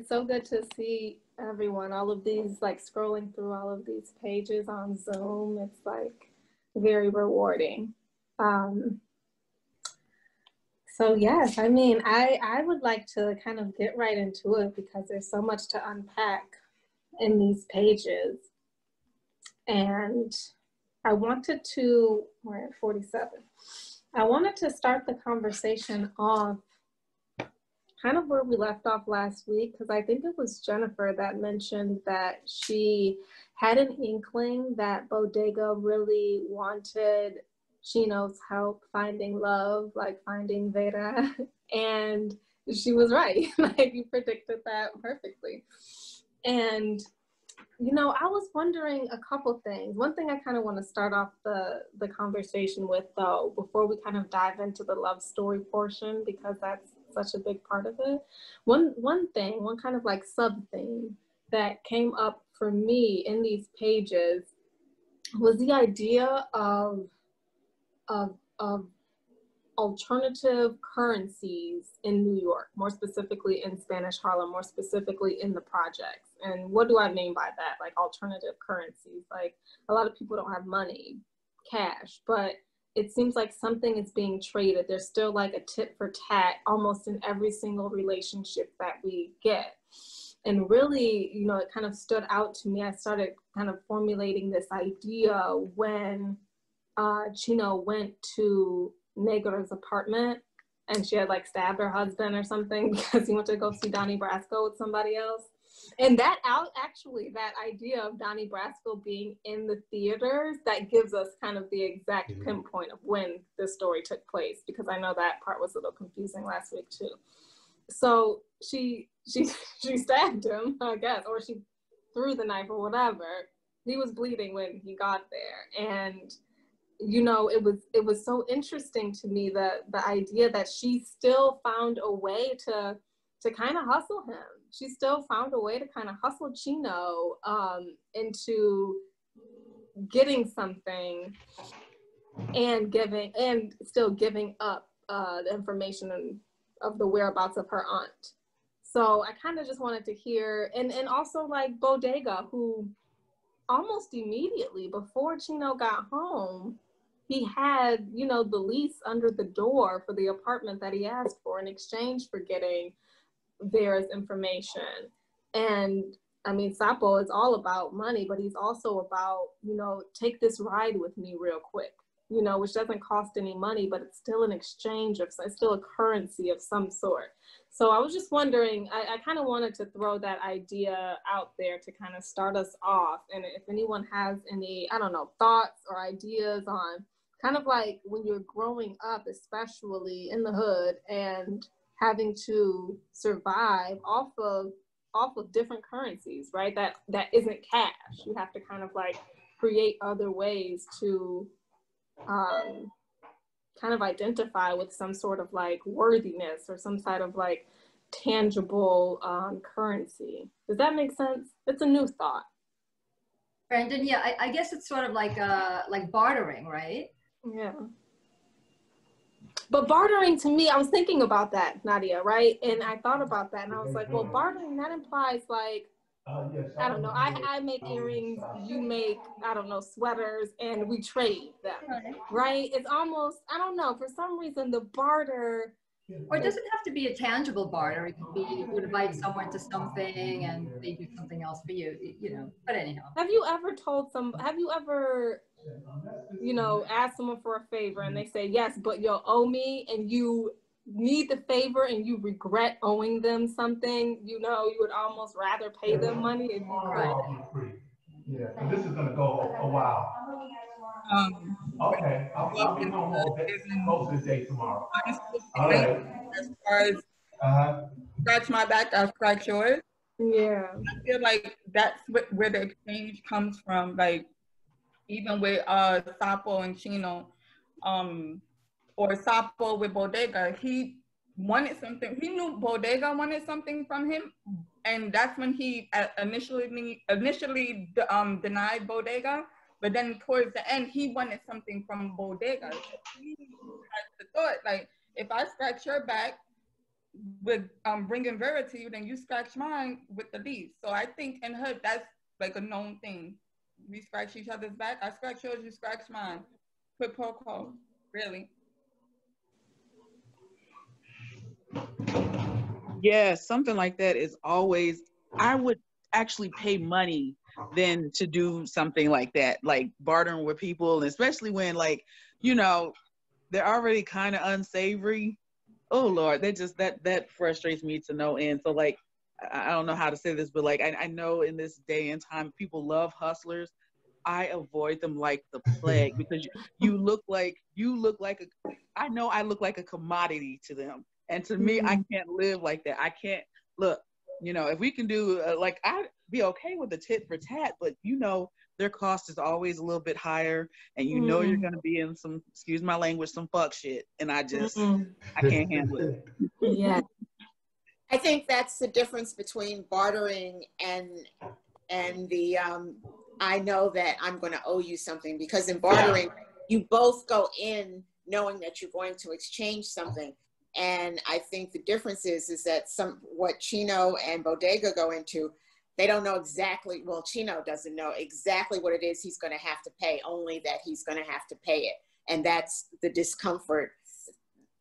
it's so good to see everyone, all of these, like scrolling through all of these pages on Zoom. It's like very rewarding. So yes, I mean, I would like to kind of get right into it because there's so much to unpack in these pages. And I wanted to, we're at 47. I wanted to start the conversation off kind of where we left off last week, because I think it was Jennifer that mentioned that she had an inkling that Bodega really wanted Chino's help finding love, like finding Vera, and she was right. Like, you predicted that perfectly. And you know, I was wondering a couple things. One thing I kind of want to start off the conversation with, though, before we kind of dive into the love story portion, because that's such a big part of it. One kind of like sub thing that came up for me in these pages was the idea of alternative currencies in New York, more specifically in Spanish Harlem, more specifically in the projects. And what do I mean by that? Like alternative currencies, like a lot of people don't have money, cash, but it seems like something is being traded. There's still like a tit for tat almost in every single relationship that we get. And really, you know, it kind of stood out to me. I started kind of formulating this idea when Chino went to Negra's apartment and she had like stabbed her husband or something because he went to go see Donnie Brasco with somebody else. And that idea of Donnie Brasco being in the theaters, that gives us kind of the exact pinpoint of when this story took place, because I know that part was a little confusing last week too. So she stabbed him, I guess, or she threw the knife or whatever. He was bleeding when he got there. And you know, it was so interesting to me, the idea that she still found a way to kind of hustle him. She still found a way to kind of hustle Chino into getting something and still giving up the information of the whereabouts of her aunt. So I kind of just wanted to hear, and also like Bodega, who almost immediately before Chino got home, he had, you know, the lease under the door for the apartment that he asked for in exchange for getting Vera's information. And I mean, Sapo is all about money, but he's also about, you know, take this ride with me real quick, you know, which doesn't cost any money, but it's still an exchange of, it's still a currency of some sort. So I was just wondering, I kind of wanted to throw that idea out there to kind of start us off. And if anyone has any, I don't know, thoughts or ideas on kind of like when you're growing up, especially in the hood, and having to survive off of different currencies, right? That isn't cash. You have to kind of like create other ways to kind of identify with some sort of like worthiness or some sort of like tangible currency. Does that make sense? It's a new thought. Brandon, yeah, I guess it's sort of like bartering, right? Yeah. But bartering, to me, I was thinking about that, Nadia, right? And I thought about that and I was like, well, bartering, that implies like, I don't know, I make earrings, you make, I don't know, sweaters, and we trade them, right? It's almost, I don't know, for some reason, the barter. Or it doesn't have to be a tangible barter. It can be you invite someone to something and they do something else for you, you know, but anyhow. Have you ever you know, asked someone for a favor and they say, yes, but you'll owe me, and you need the favor and you regret owing them something, you know, you would almost rather pay them money if you could. Yeah, and this is going to go a while. Okay, I'll be home most of the day tomorrow. All right. As far as scratch my back, I'll scratch yours. Yeah. I feel like that's where the exchange comes from. Like even with Sapo and Chino, or Sapo with Bodega, he wanted something. He knew Bodega wanted something from him, and that's when he initially denied Bodega. But then towards the end, he wanted something from Bodega. So he had the thought, like, if I scratch your back, with bringing Vera to you, then you scratch mine with the leaf. So I think in hood, that's like a known thing. We scratch each other's back. I scratch yours, you scratch mine. Quid pro quo, really. Yeah, something like that is always, I would actually pay money than to do something like that, like bartering with people, especially when, like, you know, they're already kind of unsavory. Oh Lord, that frustrates me to no end. So like, I don't know how to say this, but like, I know in this day and time, people love hustlers. I avoid them like the plague because you look like I know I look like a commodity to them, and to me, I can't live like that. I can't look. You know, if we can do like, I'd be okay with the tit for tat, but you know, their cost is always a little bit higher, and you know you're gonna be in some, excuse my language, some fuck shit, and I just I can't handle it. Yeah. I think that's the difference between bartering and the I know that I'm going to owe you something, because in bartering, you both go in knowing that you're going to exchange something. And I think the difference is that what Chino and Bodega go into, they don't know exactly, well, Chino doesn't know exactly what it is he's going to have to pay, only that he's going to have to pay it. And that's the discomfort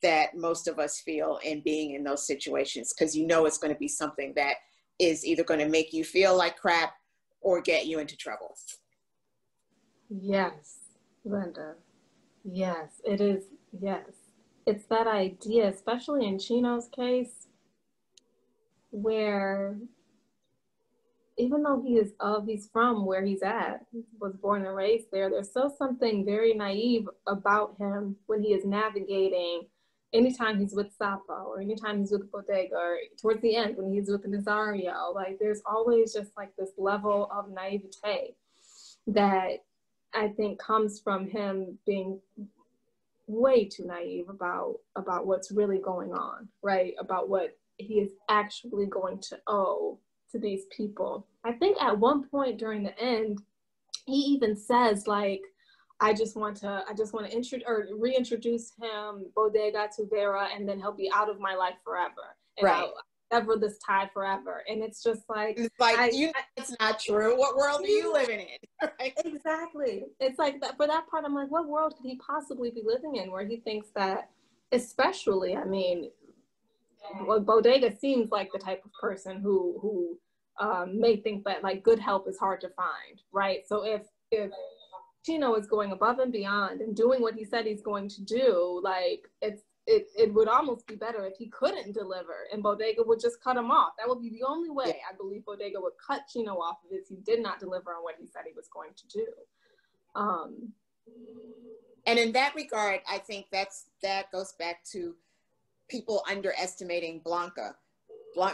that most of us feel in being in those situations, because you know it's going to be something that is either going to make you feel like crap or get you into trouble. Yes, Linda. Yes, it is. Yes. It's that idea, especially in Chino's case, where even though he's from where he's at, he was born and raised there, there's still something very naive about him when he is navigating, anytime he's with Sapo or anytime he's with Bodega, or towards the end when he's with Nazario. Like, there's always just like this level of naivete that I think comes from him being way too naive about what's really going on, right? About what he is actually going to owe to these people. I think at one point during the end, he even says, like, I just want to reintroduce him, Bodega, to Vera, and then he'll be out of my life forever. And right. I'll sever this tie forever. And it's just like, it's like, it's not true. What world are you living in? Right? Exactly. It's like that. For that part, I'm like, what world could he possibly be living in where he thinks that, especially, I mean, Bodega seems like the type of person who may think that like good help is hard to find, right? So if Chino is going above and beyond and doing what he said he's going to do, like it would almost be better if he couldn't deliver and Bodega would just cut him off. That would be the only way I believe Bodega would cut Chino off of this. He did not deliver on what he said he was going to do. And in that regard, I think that goes back to people underestimating Blanca.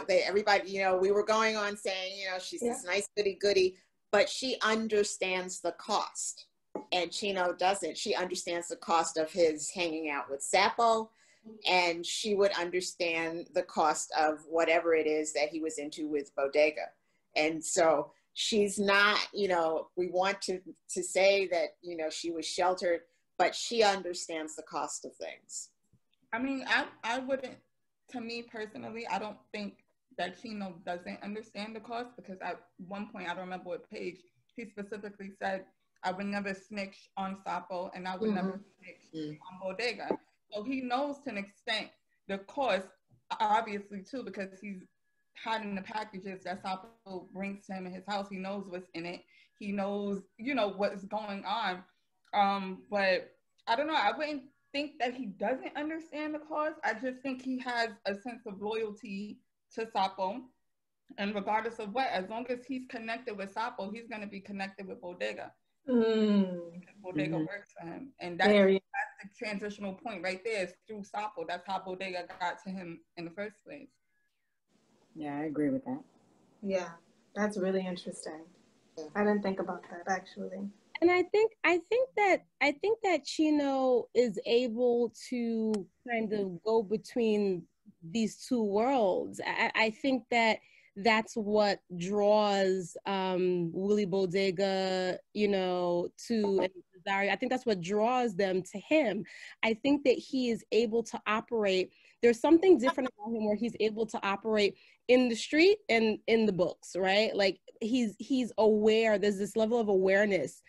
Everybody, you know, we were going on saying, you know, she's this nice goody, but she understands the cost. And Chino doesn't. She understands the cost of his hanging out with Sapo, and she would understand the cost of whatever it is that he was into with Bodega. And so she's not, you know, we want to say that, you know, she was sheltered, but she understands the cost of things. I mean, I wouldn't, to me personally, I don't think that Chino doesn't understand the cost, because at one point, I don't remember what page, he specifically said, I would never snitch on Sapo and I would never snitch on Bodega. So he knows to an extent the cost, obviously too, because he's hiding the packages that Sapo brings to him in his house. He knows what's in it. He knows, you know, what's going on. But I don't know, I wouldn't think that he doesn't understand the cost. I just think he has a sense of loyalty to Sapo. And regardless of what, as long as he's connected with Sapo, he's going to be connected with Bodega. Bodega works for him. And that's the transitional point right there, is through Sapo. That's how Bodega got to him in the first place. Yeah, I agree with that. Yeah, that's really interesting. I didn't think about that, actually. And I think that Chino is able to kind of go between these two worlds. I think that that's what draws Willie Bodega, you know, to Nazario. I think that's what draws them to him. I think that he is able to operate. There's something different about him where he's able to operate in the street and in the books, right? Like he's aware. There's this level of awareness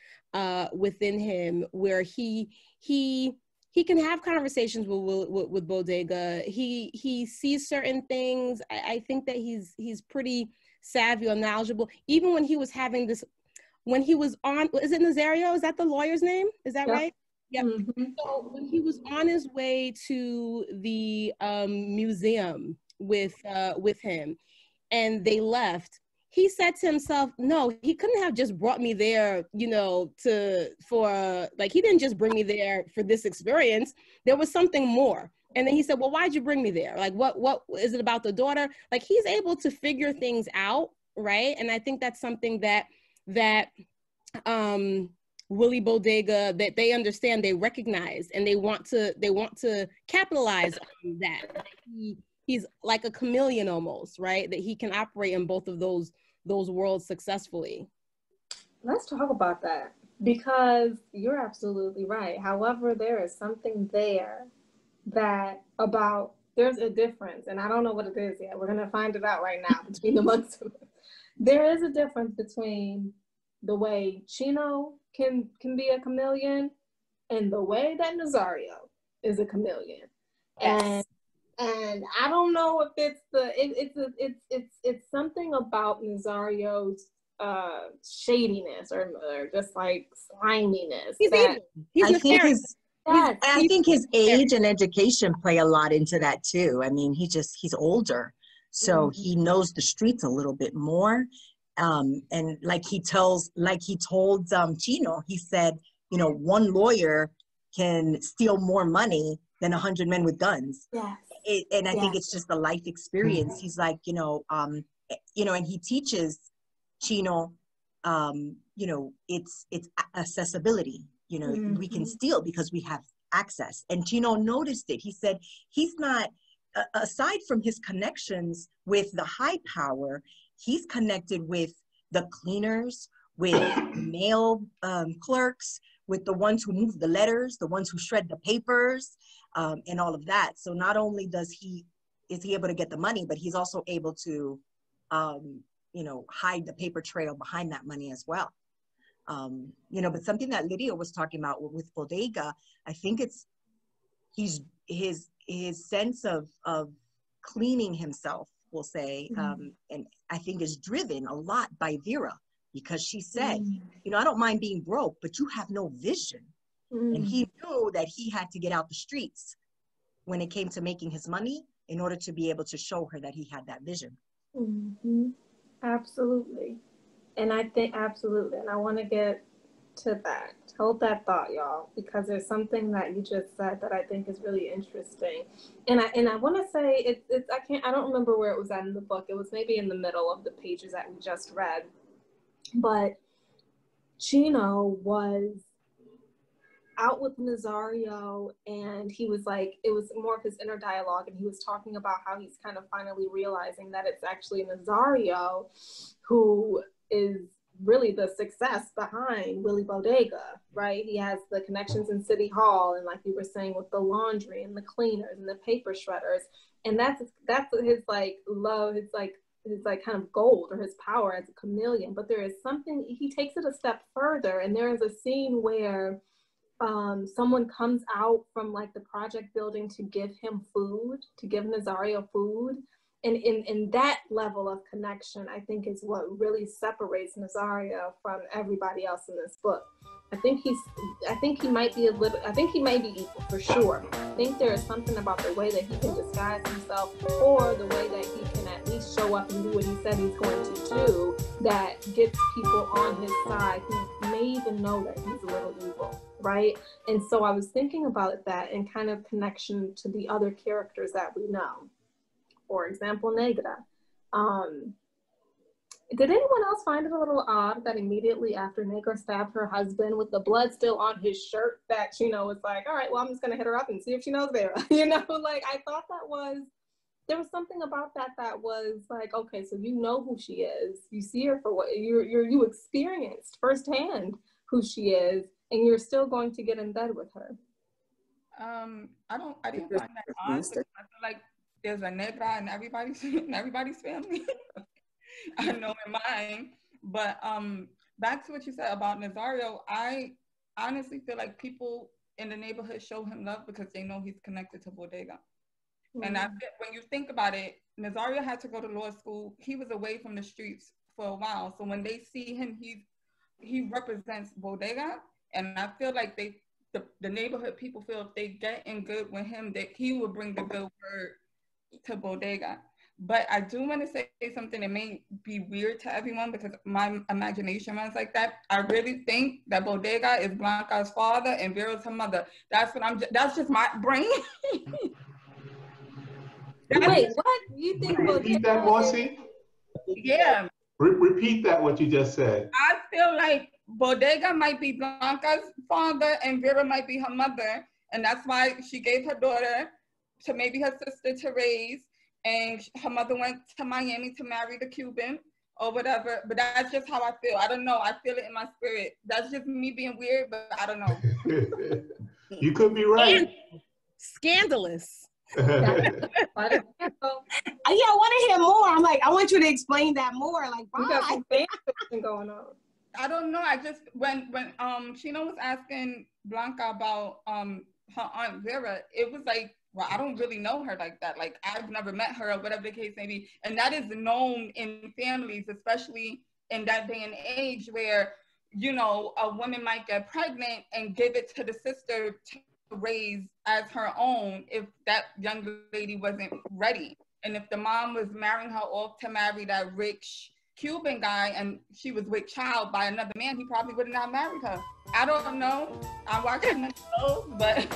within him where he can have conversations with Bodega. He sees certain things. I think that he's pretty savvy or knowledgeable. Even when he was having this, when he was on, is it Nazario? Is that the lawyer's name? Is that right? Yep. Mm-hmm. So when he was on his way to the museum with him, and they left, he said to himself, no, he couldn't have just brought me there, you know, like, he didn't just bring me there for this experience. There was something more. And then he said, well, why'd you bring me there? Like, what is it about the daughter? Like, he's able to figure things out, right? And I think that's something that Willie Bodega, that they understand, they recognize, and they want to capitalize on that. He's like a chameleon almost, right? That he can operate in both of those worlds successly. Let's talk about that, because you're absolutely right. However, there is something there there's a difference, and I don't know what it is yet. We're gonna find it out right now between the months. There is a difference between the way Chino can be a chameleon and the way that Nazario is a chameleon. Yes. And I don't know if it's something about Nazario's shadiness or just like sliminess. I think his age and education play a lot into that too. I mean, he's older, so he knows the streets a little bit more. And like he told Chino, he said, you know, one lawyer can steal more money than 100 men with guns. Yes. And I think it's just a life experience. He's like, you know, and he teaches Chino, you know, it's accessibility. You know, we can steal because we have access. And Chino noticed it. He said he's not, aside from his connections with the high power, he's connected with the cleaners, with mail clerks, with the ones who move the letters, the ones who shred the papers, and all of that. So not only is he able to get the money, but he's also able to, you know, hide the paper trail behind that money as well. You know, but something that Lydia was talking about with Bodega, I think it's his sense of cleaning himself, we'll say, and I think is driven a lot by Vera, because she said, you know, I don't mind being broke, but you have no vision. And he knew that he had to get out the streets when it came to making his money in order to be able to show her that he had that vision. Absolutely. And I think, absolutely, and I want to get to that. Hold that thought, y'all, because there's something that you just said that I think is really interesting. And I want to say I don't remember where it was at in the book. It was maybe in the middle of the pages that we just read. But Chino was out with Nazario, and he was like, it was more of his inner dialogue, and he was talking about how he's kind of finally realizing that it's actually Nazario who is really the success behind Willie Bodega, right? He has the connections in City Hall, and like you were saying, with the laundry and the cleaners and the paper shredders, and that's his like love, his like kind of gold, or his power as a chameleon. But there is something, he takes it a step further, and there is a scene where someone comes out from like the project building to give him food, to give Nazario food. And in that level of connection, I think is what really separates Nazario from everybody else in this book. I think he might be equal for sure. I think there is something about the way that he can disguise himself, or the way that he can at least show up and do what he said he's going to do, that gets people on his side who may even know that he's a little evil, right? And so I was thinking about that in kind of connection to the other characters that we know. For example, Negra. Did anyone else find it a little odd that immediately after Negra stabbed her husband, with the blood still on his shirt, that Chino was like, all right, well, I'm just gonna hit her up and see if she knows Vera. You know, like, I thought there was something about that was like, okay, so you know who she is. You see her for what you experienced firsthand who she is, and you're still going to get in bed with her. I didn't find that odd because I feel like there's a negra in everybody's family. I know in mine. But back to what you said about Nazario, I honestly feel like people in the neighborhood show him love because they know he's connected to Bodega. And I feel, when you think about it, Nazario had to go to law school. He was away from the streets for a while. So when they see him, he represents Bodega. And I feel like the neighborhood people feel if they get in good with him, that he will bring the good word to Bodega. But I do want to say something that may be weird to everyone because my imagination runs like that. I really think that Bodega is Blanca's father and Vera's her mother. That's just my brain. Wait, what? You think Repeat that, Marcy? Yeah. Repeat that, what you just said. I feel like Bodega might be Blanca's father and Vera might be her mother. And that's why she gave her daughter to maybe her sister to raise. And her mother went to Miami to marry the Cuban or whatever. But that's just how I feel. I don't know. I feel it in my spirit. That's just me being weird, but I don't know. You could be right. Scandalous. Yeah, I want to hear more. I'm like, I want you to explain that more. Like, we got some fan fiction going on. I don't know. I just when Chino was asking Blanca about her aunt Vera, it was like, well, I don't really know her like that. Like, I've never met her or whatever the case may be. And that is known in families, especially in that day and age where, you know, a woman might get pregnant and give it to the sister to raise as her own if that young lady wasn't ready. And if the mom was marrying her off to marry that rich Cuban guy and she was with child by another man, he probably would not have married her. I don't know. I'm watching the show, but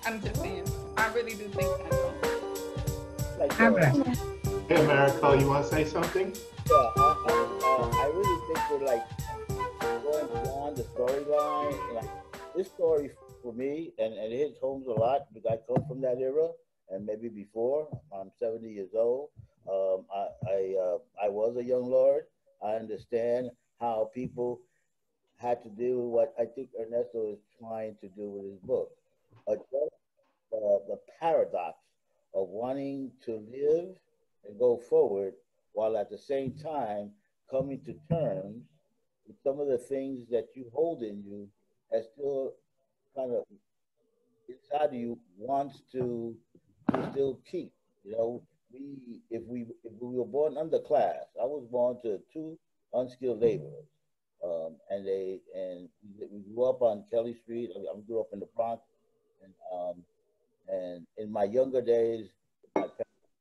I'm just saying. I really do think that though. Hey, Maricel, you want to say something? Yeah, I really think we're like going beyond the storyline. Like this story for me, and it hits home a lot because I come from that era and maybe before. I'm 70 years old. I was a young lord. I understand how people had to deal with what I think Ernesto is trying to do with his book. Address the paradox of wanting to live and go forward while at the same time coming to terms with some of the things that you hold in you that still kind of inside of you wants to still keep. You know, if we were born underclass, I was born to two unskilled laborers, and we grew up on Kelly Street. I grew up in the Bronx, and in my younger days, my parents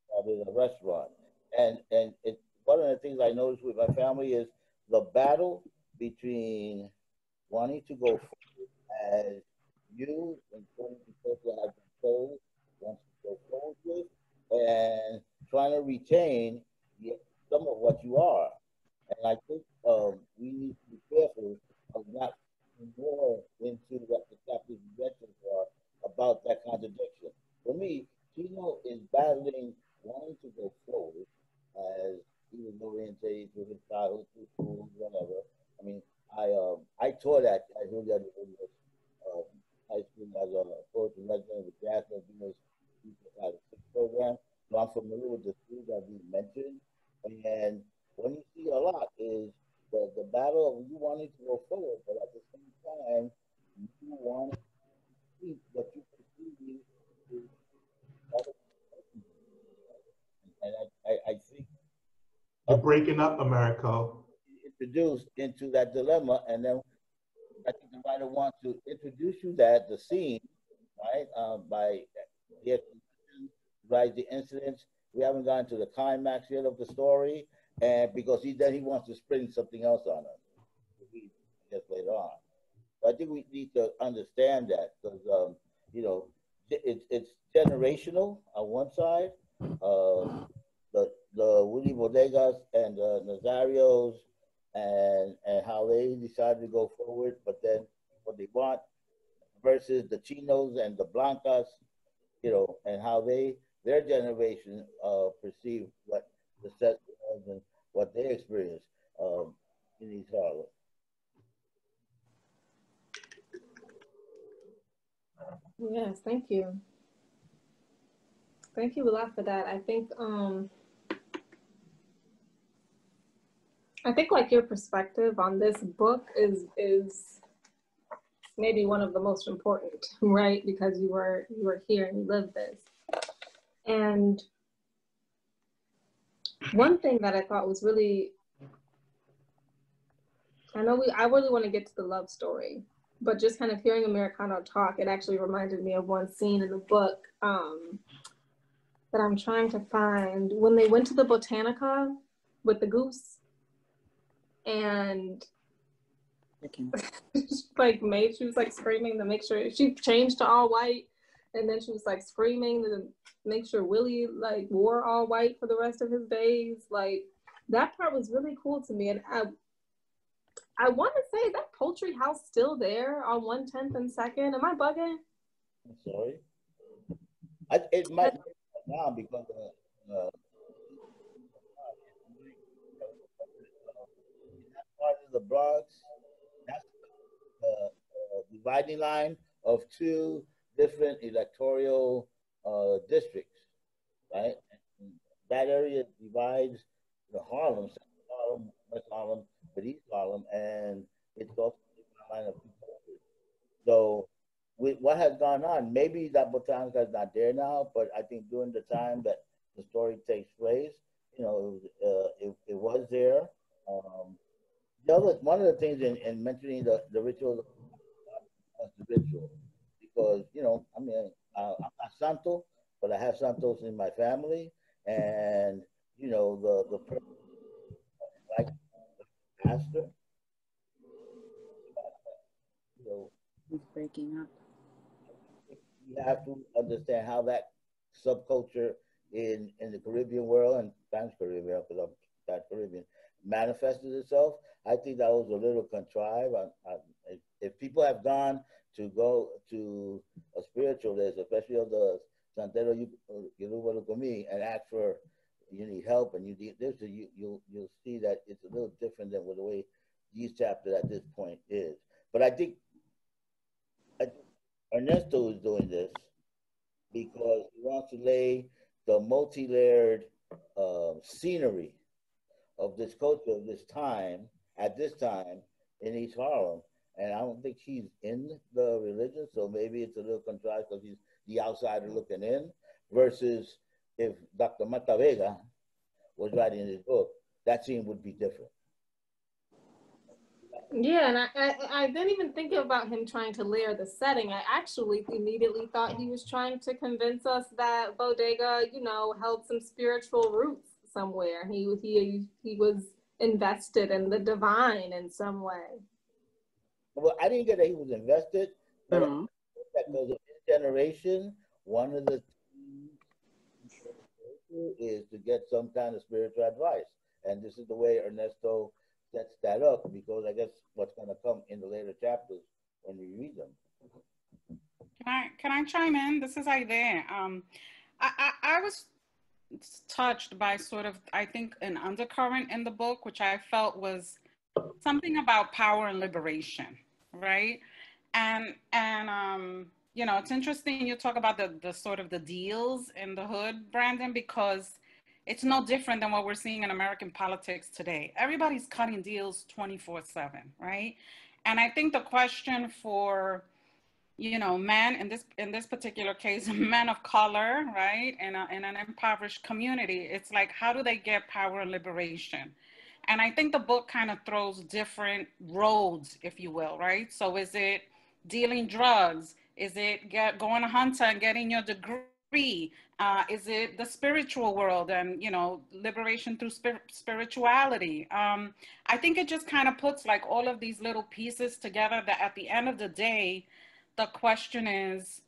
started a restaurant, and one of the things I noticed with my family is the battle between wanting to go forward as you and people that have been told wants to go forward with, and trying to retain some of what you are. And I think we need to be careful of not putting more into what the chapters you mentioned are about that contradiction. For me, Chino is battling wanting to go forward as he was orientated through his childhood, through school, whatever. I mean, I taught at Julia High School as a poetry resident with Jasmine Venus program. So I'm familiar with the schools that we mentioned. And what you see a lot is the battle of you wanting to go forward, but at the same time, you want to keep what you perceive is other. And I think you're breaking up, Americo. Introduced into that dilemma, and then I think the writer wants to introduce you that the scene, right? By the the incidents. We haven't gotten to the climax yet of the story, and because he wants to spring something else on us. I guess later on. But I think we need to understand that because you know it's generational on one side. The Willy Bodegas and the Nazarios and how they decided to go forward, but then what they want versus the Chinos and the Blancas, you know, and how their generation perceive what the set was and what they experienced in East Harlem. Yes, thank you. Thank you a lot for that. I think like your perspective on this book is maybe one of the most important, right? Because you were here and you lived this. And one thing that I thought was really, I really want to get to the love story, but just kind of hearing Americano talk, it actually reminded me of one scene in the book that I'm trying to find, when they went to the Botanica with the goose and like she was like screaming to make sure she changed to all white, and then she was like screaming to make sure Willie like wore all white for the rest of his days. Like that part was really cool to me. And I want to say that poultry house still there on 110th and 2nd. Am I bugging? I'm sorry. It might be now because part of the Bronx, that's the dividing line of two different electoral districts, right? And that area divides the Harlem, South Harlem, West Harlem, but East Harlem, and it's also a line of people. So, with what has gone on, maybe that Botanica is not there now, but I think during the time that the story takes place, you know, it was there. Um, one of the things in mentioning the ritual, the ritual, because you know, I mean, I'm not Santo, but I have Santos in my family, and you know, the person like pastor, you know, He's breaking up. you have to understand how that subculture in the Caribbean world and Spanish Caribbean, because I'm that Caribbean, manifested itself. I think that was a little contrived. If people have gone to go to a spiritualist, especially of the Santero Yoruba Lokomi, and ask for you need help and you need this, you'll see that it's a little different than with the way these chapters at this point is. But I think Ernesto is doing this because he wants to lay the multi-layered scenery of this culture of this time at this time in East Harlem. And I don't think he's in the religion, so maybe it's a little contrived because he's the outsider looking in, versus if Dr. Matavega was writing his book, that scene would be different. Yeah, and I didn't even think about him trying to layer the setting. I actually immediately thought he was trying to convince us that Bodega, you know, held some spiritual roots somewhere. He was invested in the divine in some way. Well, I didn't get that he was invested, but that because of his generation, one of the things is to get some kind of spiritual advice. And this is the way Ernesto sets that up, because I guess what's going to come in the later chapters when you read them. Can I chime in? This is Aide. I was touched by sort of, I think, an undercurrent in the book, which I felt was something about power and liberation, right? And you know, it's interesting you talk about the sort of the deals in the hood, Brandon, because it's no different than what we're seeing in American politics today. Everybody's cutting deals 24/7, right? And I think the question for, you know, men in this particular case, men of color, right, in an impoverished community, it's like, how do they get power and liberation? And I think the book kind of throws different roads, if you will, right? So is it dealing drugs? Is it going to Hunter and getting your degree? Is it the spiritual world and, you know, liberation through spirituality? I think it just kind of puts like all of these little pieces together that at the end of the day, the question is,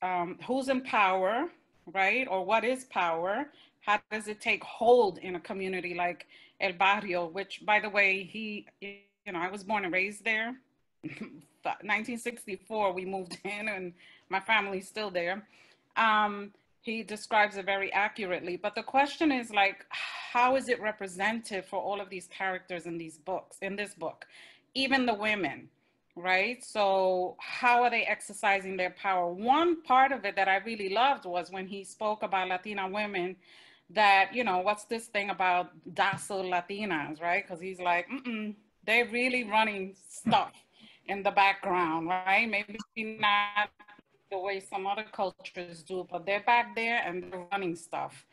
who's in power, right? Or what is power? How does it take hold in a community like El Barrio, which, by the way, you know, I was born and raised there. 1964, we moved in and my family's still there. He describes it very accurately. But the question is like, how is it represented for all of these characters in these books, in this book, even the women, right? So how are they exercising their power? One part of it that I really loved was when he spoke about Latina women that, you know, what's this thing about docile Latinas, right? Because he's like, they're really running stuff in the background, right? Maybe not the way some other cultures do, but they're back there and they're running stuff.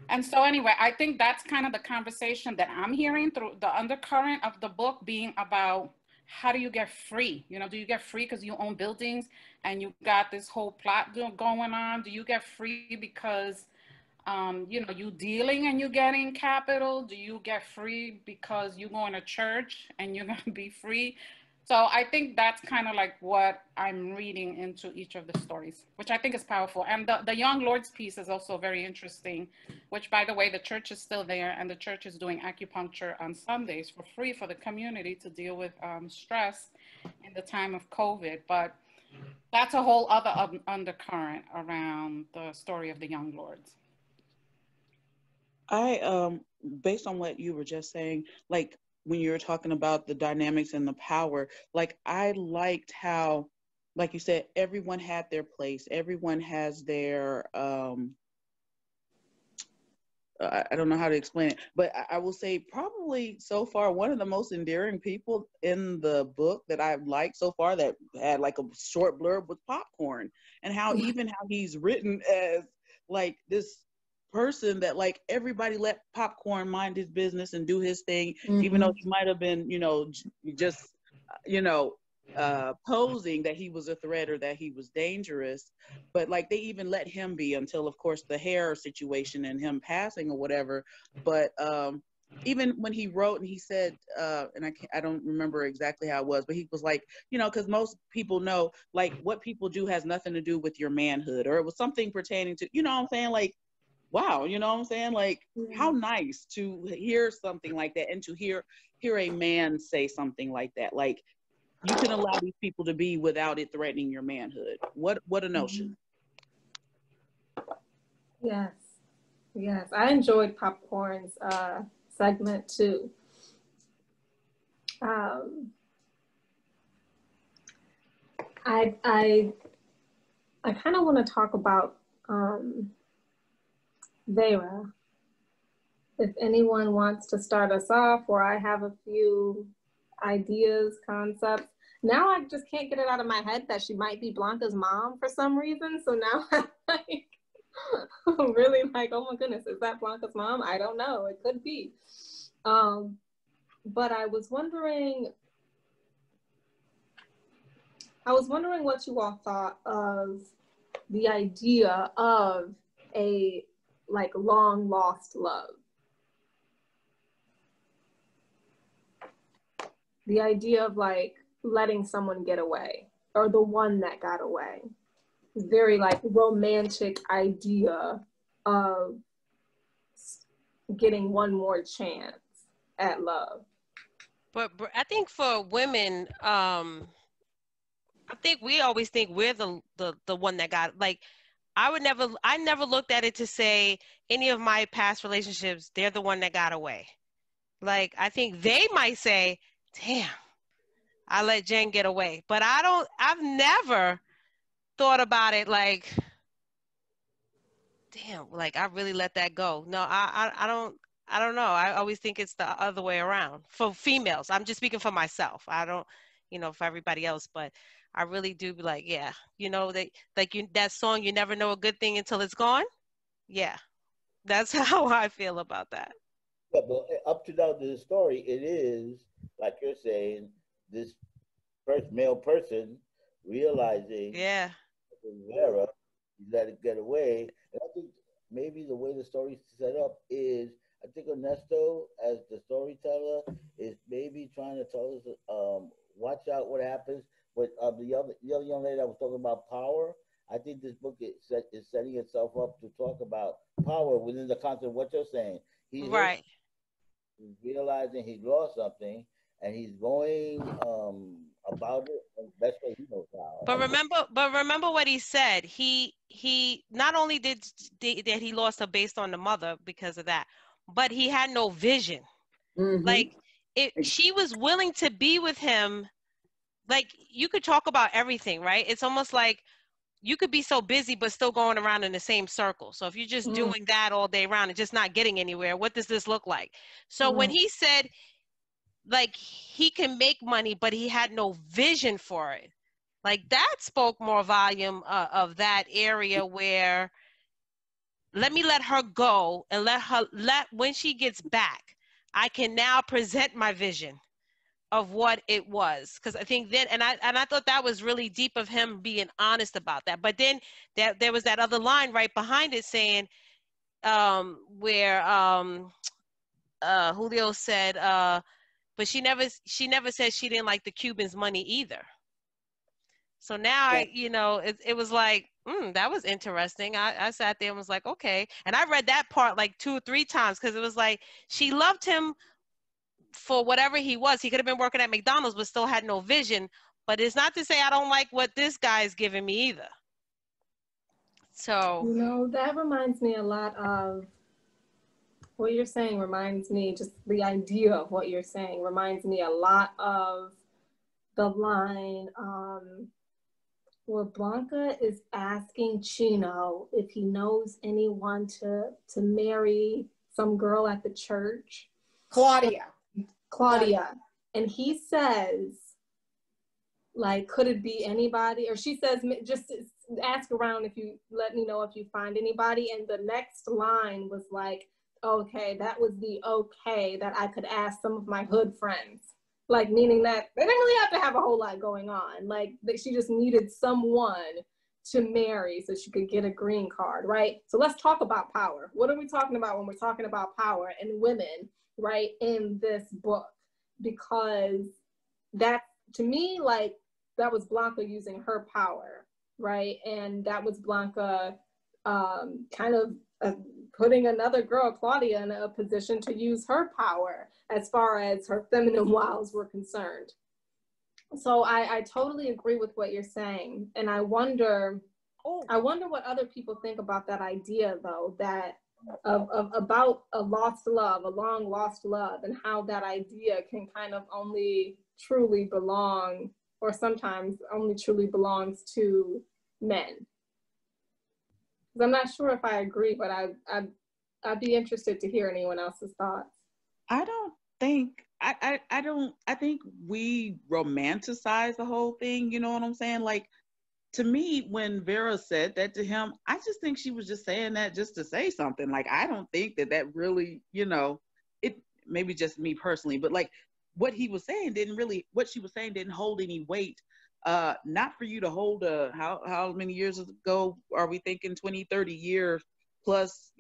And so anyway, I think that's kind of the conversation that I'm hearing through the undercurrent of the book being about how do you get free? You know, do you get free because you own buildings and you got this whole plot going on? Do you get free because, you know, you dealing and you getting capital? Do you get free because you going to church and you're going to be free? So I think that's kind of like what I'm reading into each of the stories, which I think is powerful. And the Young Lords piece is also very interesting, which, by the way, the church is still there and the church is doing acupuncture on Sundays for free for the community to deal with stress in the time of COVID. But that's a whole other undercurrent around the story of the Young Lords. I, based on what you were just saying, like, when you were talking about the dynamics and the power, like I liked how, like you said, everyone had their place. Everyone has their, I don't know how to explain it, but I will say probably so far, one of the most endearing people in the book that I've liked so far that had like a short blurb was Popcorn, and how even how he's written as like this person that like everybody let Popcorn mind his business and do his thing, even though he might have been, you know, just, you know, posing that he was a threat or that he was dangerous, but like they even let him be until, of course, the hair situation and him passing or whatever. But even when he wrote and he said, and I don't remember exactly how it was, but he was like, you know, because most people know like what people do has nothing to do with your manhood, or it was something pertaining to, you know what I'm saying, like, wow, you know what I'm saying? Like, how nice to hear something like that and to hear a man say something like that. Like, you can allow these people to be without it threatening your manhood. What a notion. Yes. Yes. I enjoyed Popcorn's segment too. I kind of want to talk about Vera. If anyone wants to start us off, or I have a few ideas, concepts. Now I just can't get it out of my head that she might be Blanca's mom for some reason. So now I'm like, I'm really like, oh my goodness, is that Blanca's mom? I don't know. It could be. But I was wondering what you all thought of the idea of a like long lost love. The idea of like letting someone get away, or the one that got away. Very like romantic idea of getting one more chance at love. But I think for women, I think we always think we're the one that got, like, I never looked at it to say any of my past relationships, they're the one that got away. Like, I think they might say, damn, I let Jen get away. But I've never thought about it like, damn, like I really let that go. No, I don't know. I always think it's the other way around for females. I'm just speaking for myself. I don't, you know, for everybody else, but I really do be like, yeah, you know, that song, you never know a good thing until it's gone. Yeah, that's how I feel about that. Yeah, but up to now to the story, it is like you're saying, this first male person realizing, yeah, Vera, he let it get away. And I think maybe the way the story's set up is, I think Ernesto, as the storyteller, is maybe trying to tell us, watch out what happens. But the other young lady that was talking about power, I think this book is setting itself up to talk about power within the concept of what you're saying. He's realizing he's lost something, and he's going about it the best way he knows how. But remember what he said. He not only did he lost her based on the mother because of that, but he had no vision. Like she was willing to be with him like you could talk about everything, right? It's almost like you could be so busy but still going around in the same circle. So if you're just doing that all day round and just not getting anywhere, what does this look like? So when he said like he can make money but he had no vision for it, like that spoke more volume of that area where let her go and let when she gets back, I can now present my vision of what it was. Because I think then, and I thought that was really deep of him being honest about that. But then there was that other line right behind it saying, where Julio said, but she never said she didn't like the Cubans' money either. So now, it was like, that was interesting. I sat there and was like, okay. And I read that part like 2 or 3 times because it was like she loved him for whatever he was. He could have been working at McDonald's but still had no vision. But it's not to say I don't like what this guy is giving me either. So that reminds me a lot of what you're saying. Reminds me, just the idea of what you're saying reminds me a lot of the line where Blanca is asking Chino if he knows anyone to marry some girl at the church. Claudia. And he says, like, could it be anybody? Or she says, just ask around if you let me know if you find anybody. And the next line was like, okay, that was the okay that I could ask some of my hood friends. Like, meaning that they didn't really have to have a whole lot going on. Like, she just needed someone to marry so she could get a green card, right? So let's talk about power. What are we talking about when we're talking about power and women, right, in this book? Because that, to me, like, that was Blanca using her power, right? And that was Blanca kind of putting another girl, Claudia, in a position to use her power as far as her feminine wiles were concerned. So I totally agree with what you're saying. And I wonder what other people think about that idea, though, that about a lost love, a long lost love, and how that idea can kind of only truly belong, or sometimes only truly belongs to men. I'm not sure if I agree, but I'd be interested to hear anyone else's thoughts. I think we romanticize the whole thing, you know what I'm saying? Like, to me, when Vera said that to him, I just think she was just saying that just to say something. Like, I don't think that really, it maybe just me personally, but like what he was saying what she was saying didn't hold any weight. Not for you to hold how many years ago are we thinking? 20, 30 years plus,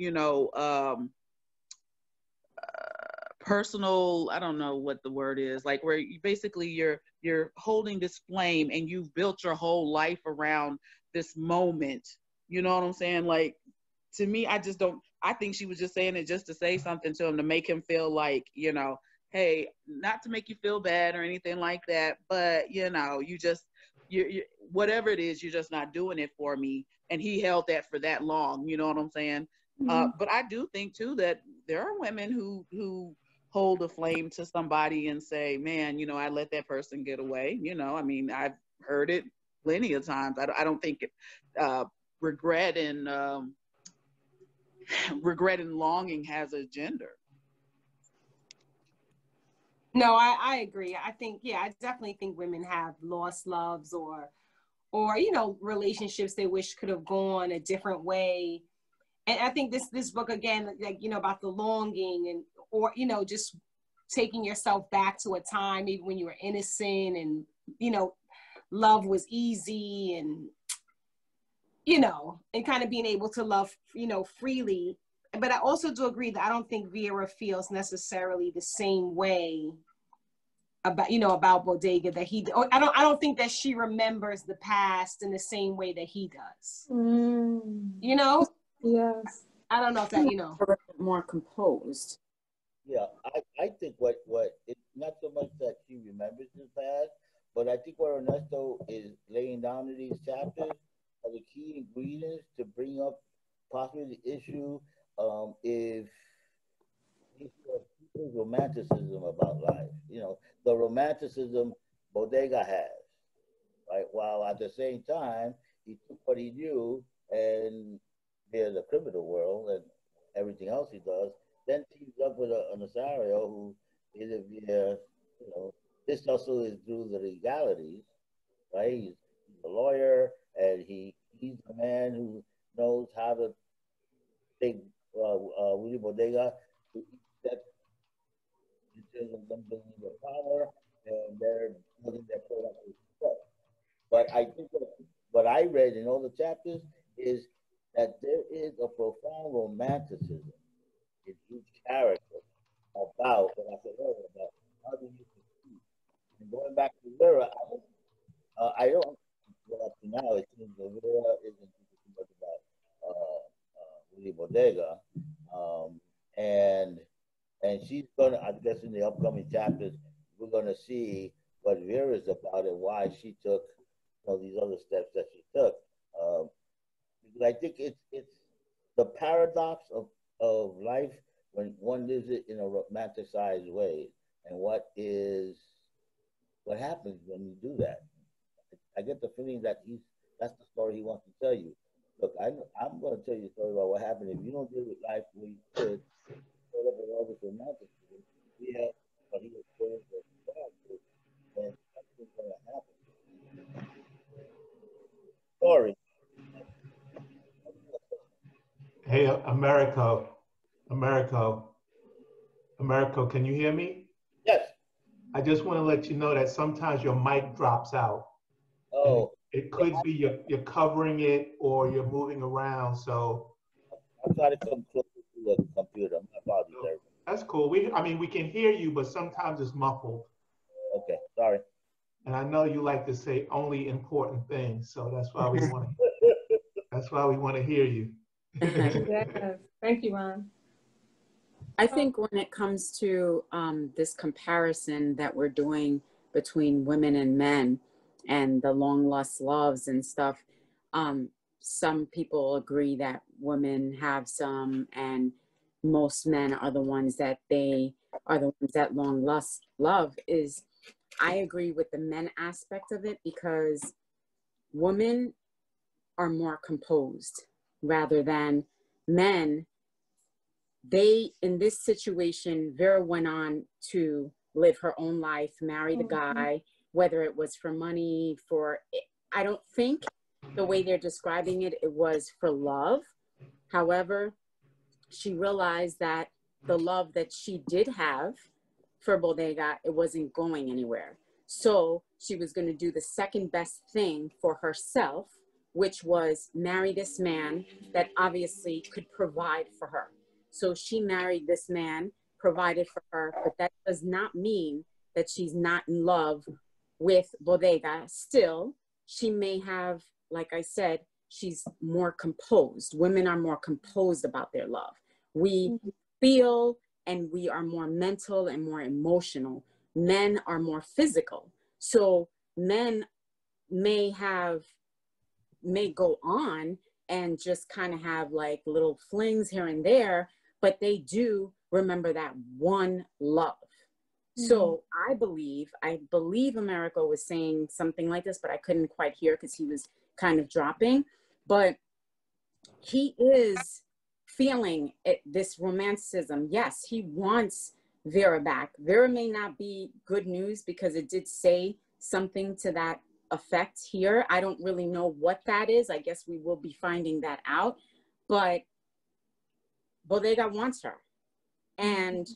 personal, I don't know what the word is, like where you basically you're holding this flame and you've built your whole life around this moment. You know what I'm saying? Like, to me, I think she was just saying it just to say something to him, to make him feel like, hey, not to make you feel bad or anything like that, but you whatever it is, you're just not doing it for me. And he held that for that long, you know what I'm saying? Mm-hmm. But I do think too that there are women who hold a flame to somebody and say, man, I let that person get away. I mean, I've heard it plenty of times. I don't think regret and longing has a gender. No, I agree. I think, I definitely think women have lost loves or relationships they wish could have gone a different way. And I think this book, again, like, about the longing or just taking yourself back to a time even when you were innocent and, love was easy and, and kind of being able to love, freely. But I also do agree that I don't think Vera feels necessarily the same way about Bodega that he. I don't think that she remembers the past in the same way that he does. Yes. I don't know if that more composed. Yeah, I think what it's not so much that she remembers the past, but I think what Ernesto is laying down in these chapters are the key ingredients to bring up possibly the issue if people's romanticism about life. The romanticism Bodega has. right? While at the same time, he took what he knew and via the criminal world and everything else he does, then teams up with a Nazario who is via, you know, this also is through the legalities, right? He's a lawyer and he's a man who knows how to take Willie Bodega to each step in terms of them building their power and they're building their productive stuff. But I think that what I read in all the chapters is that there is a profound romanticism in each character about what I said earlier about how do you succeed. And going back to Vera, I don't, well, up to now, it seems that Vera isn't too much about Willie Bodega. And she's gonna, I guess in the upcoming chapters, we're gonna see what Vera's about and why she took, you know, these other steps that she took. Because I think it's the paradox of life when one lives it in a romanticized way, and what happens when you do that. I get the feeling that that's the story he wants to tell you. Look, I'm going to tell you a story about what happened if you don't deal with life the way you should. Sort of all this romanticism, yeah, but he experienced it, and nothing's going to happen. Story. Hey, Americo, can you hear me? Yes. I just want to let you know that sometimes your mic drops out. Oh. It could be you're covering it or you're moving around. So I'll try to come closer to the computer. My apologies, everybody. That's cool. We can hear you, but sometimes it's muffled. Okay, sorry. And I know you like to say only important things, so that's why we want to hear you. Yes, thank you, Ron. I think when it comes to this comparison that we're doing between women and men and the long lost loves and stuff, some people agree that women have some and most men are the ones that long lost love. I agree with the men aspect of it because women are more composed rather than men. In this situation, Vera went on to live her own life, marry the guy, whether it was for money, I don't think the way they're describing it, it was for love. However, she realized that the love that she did have for Bodega, it wasn't going anywhere. So she was going to do the second best thing for herself, which was marry this man that obviously could provide for her. So she married this man, provided for her, but that does not mean that she's not in love with Bodega. Still, she may have, like I said, she's more composed. Women are more composed about their love. We feel and we are more mental and more emotional. Men are more physical. So men may go on and just kind of have like little flings here and there, but they do remember that one love. So I believe Americo was saying something like this, but I couldn't quite hear because he was kind of dropping. But he is feeling this romanticism. Yes, he wants Vera back. Vera may not be good news because it did say something to that effect here. I don't really know what that is. I guess we will be finding that out. But Bodega wants her. And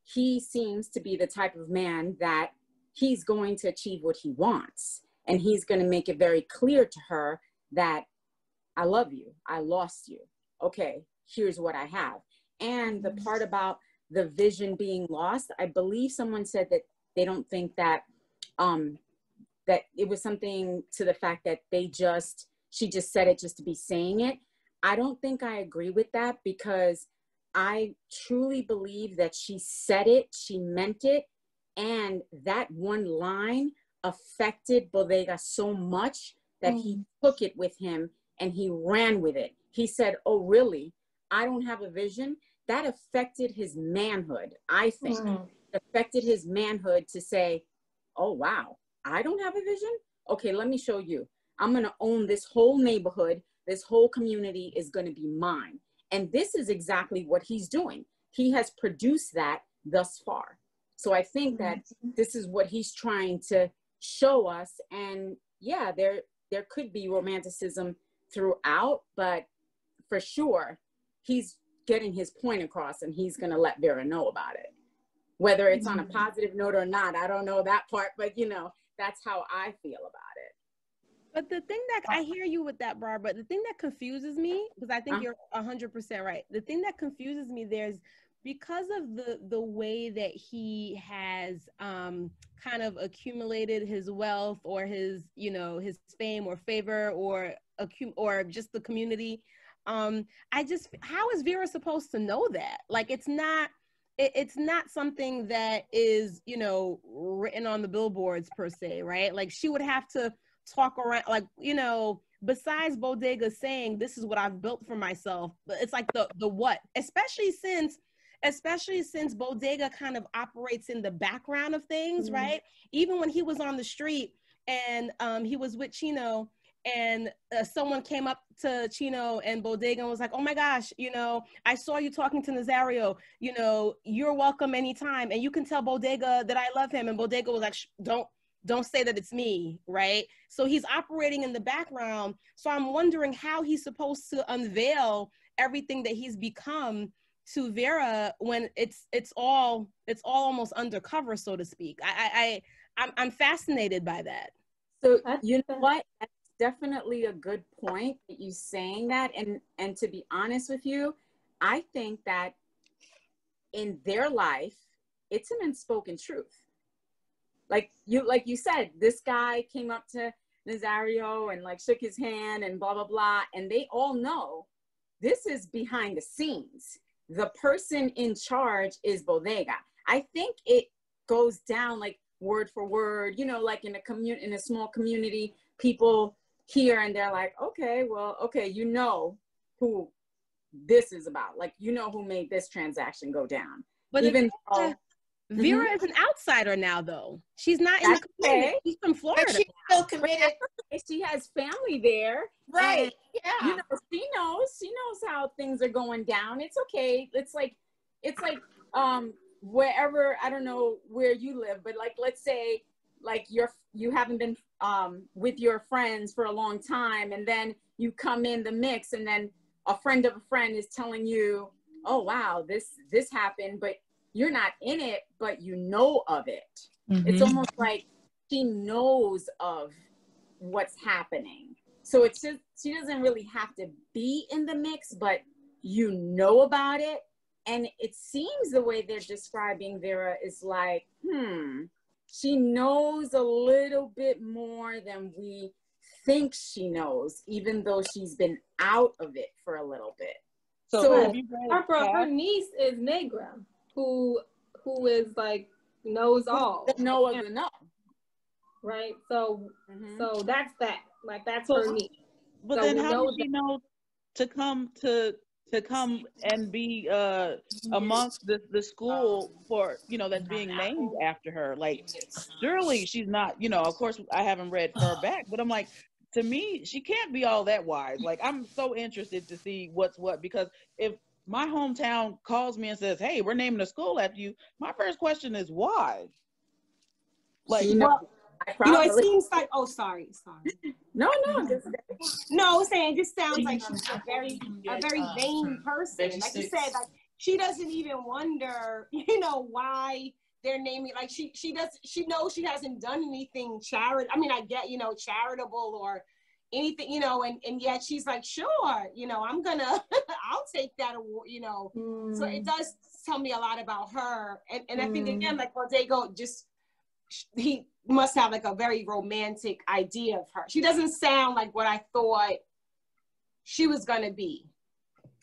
he seems to be the type of man that he's going to achieve what he wants. And he's going to make it very clear to her that I love you. I lost you. Okay, here's what I have. And the part about the vision being lost, I believe someone said that they don't think that that it was something to the fact that she just said it just to be saying it. I don't think I agree with that because I truly believe that she said it, she meant it, and that one line affected Bodega so much that he took it with him and he ran with it. He said, oh, really? I don't have a vision? That affected his manhood, I think. Affected his manhood to say, oh, wow, I don't have a vision? okay, let me show you. I'm going to own this whole neighborhood. This whole community is going to be mine. And this is exactly what he's doing. He has produced that thus far. So I think that this is what he's trying to show us. And yeah, there could be romanticism throughout, but for sure, he's getting his point across, and he's going to let Vera know about it. Whether it's on a positive note or not, I don't know that part, but you know, that's how I feel about it. But the thing that I hear you with that, Barbara, the thing that confuses me, because I think you're 100% right. The thing that confuses me there is because of the way that he has kind of accumulated his wealth or his, you know, his fame or favor or just the community. How is Vera supposed to know that? Like, it's not something that is, you know, written on the billboards per se, right? Like, she would have to talk around, like, you know, besides Bodega saying, this is what I've built for myself, but it's like the what, especially since Bodega kind of operates in the background of things, right? Even when he was on the street and he was with Chino, and someone came up to Chino and Bodega and was like, oh my gosh, you know, I saw you talking to Nazario, you know, you're welcome anytime. And you can tell Bodega that I love him. And Bodega was like, don't say that it's me, right? So he's operating in the background. So I'm wondering how he's supposed to unveil everything that he's become to Vera when it's all almost undercover, so to speak. I'm fascinated by that. So you know what? That's definitely a good point that you saying that. And to be honest with you, I think that in their life, it's an unspoken truth. Like you said, this guy came up to Nazario and like shook his hand and blah, blah, blah. And they all know this is behind the scenes. The person in charge is Bodega. I think it goes down like word for word, you know, like in a small community, people hear and they're like, okay, well, okay, you know who this is about. Like, you know who made this transaction go down. But even though Vera is an outsider now, though. She's not in the community. Okay. She's from Florida. But she's still committed. She has family there. Right. Yeah. You know, she knows how things are going down. It's okay. It's like wherever, I don't know where you live, but like, let's say like you haven't been with your friends for a long time, and then you come in the mix, and then a friend of a friend is telling you, oh wow, this happened, but you're not in it, but you know of it. It's almost like she knows of what's happening. So it's just, she doesn't really have to be in the mix, but you know about it. And it seems the way they're describing Vera is like, she knows a little bit more than we think she knows, even though she's been out of it for a little bit. So her niece is Negra, who is like knows all. The know of the know. Right. So so that's that. Like that's her niece. But so then how does she know to come and be amongst the school for, you know, that's being named after her? Like, surely she's not, you know, of course I haven't read far back, but I'm like, to me, she can't be all that wise. Like, I'm so interested to see what's what, because if my hometown calls me and says, hey, we're naming a school after you, my first question is why? Like, you know, it seems like, oh, sorry. No, saying it just sounds like she's a very vain person. Like you said, like she doesn't even wonder, you know, why they're naming, like she knows she hasn't done anything charitable. I mean, I get, you know, charitable or anything, you know, and yet she's like, sure, you know, I'm gonna, I'll take that award, you know. So it does tell me a lot about her. And I think again, like Bodega he must have like a very romantic idea of her. She doesn't sound like what I thought she was gonna be.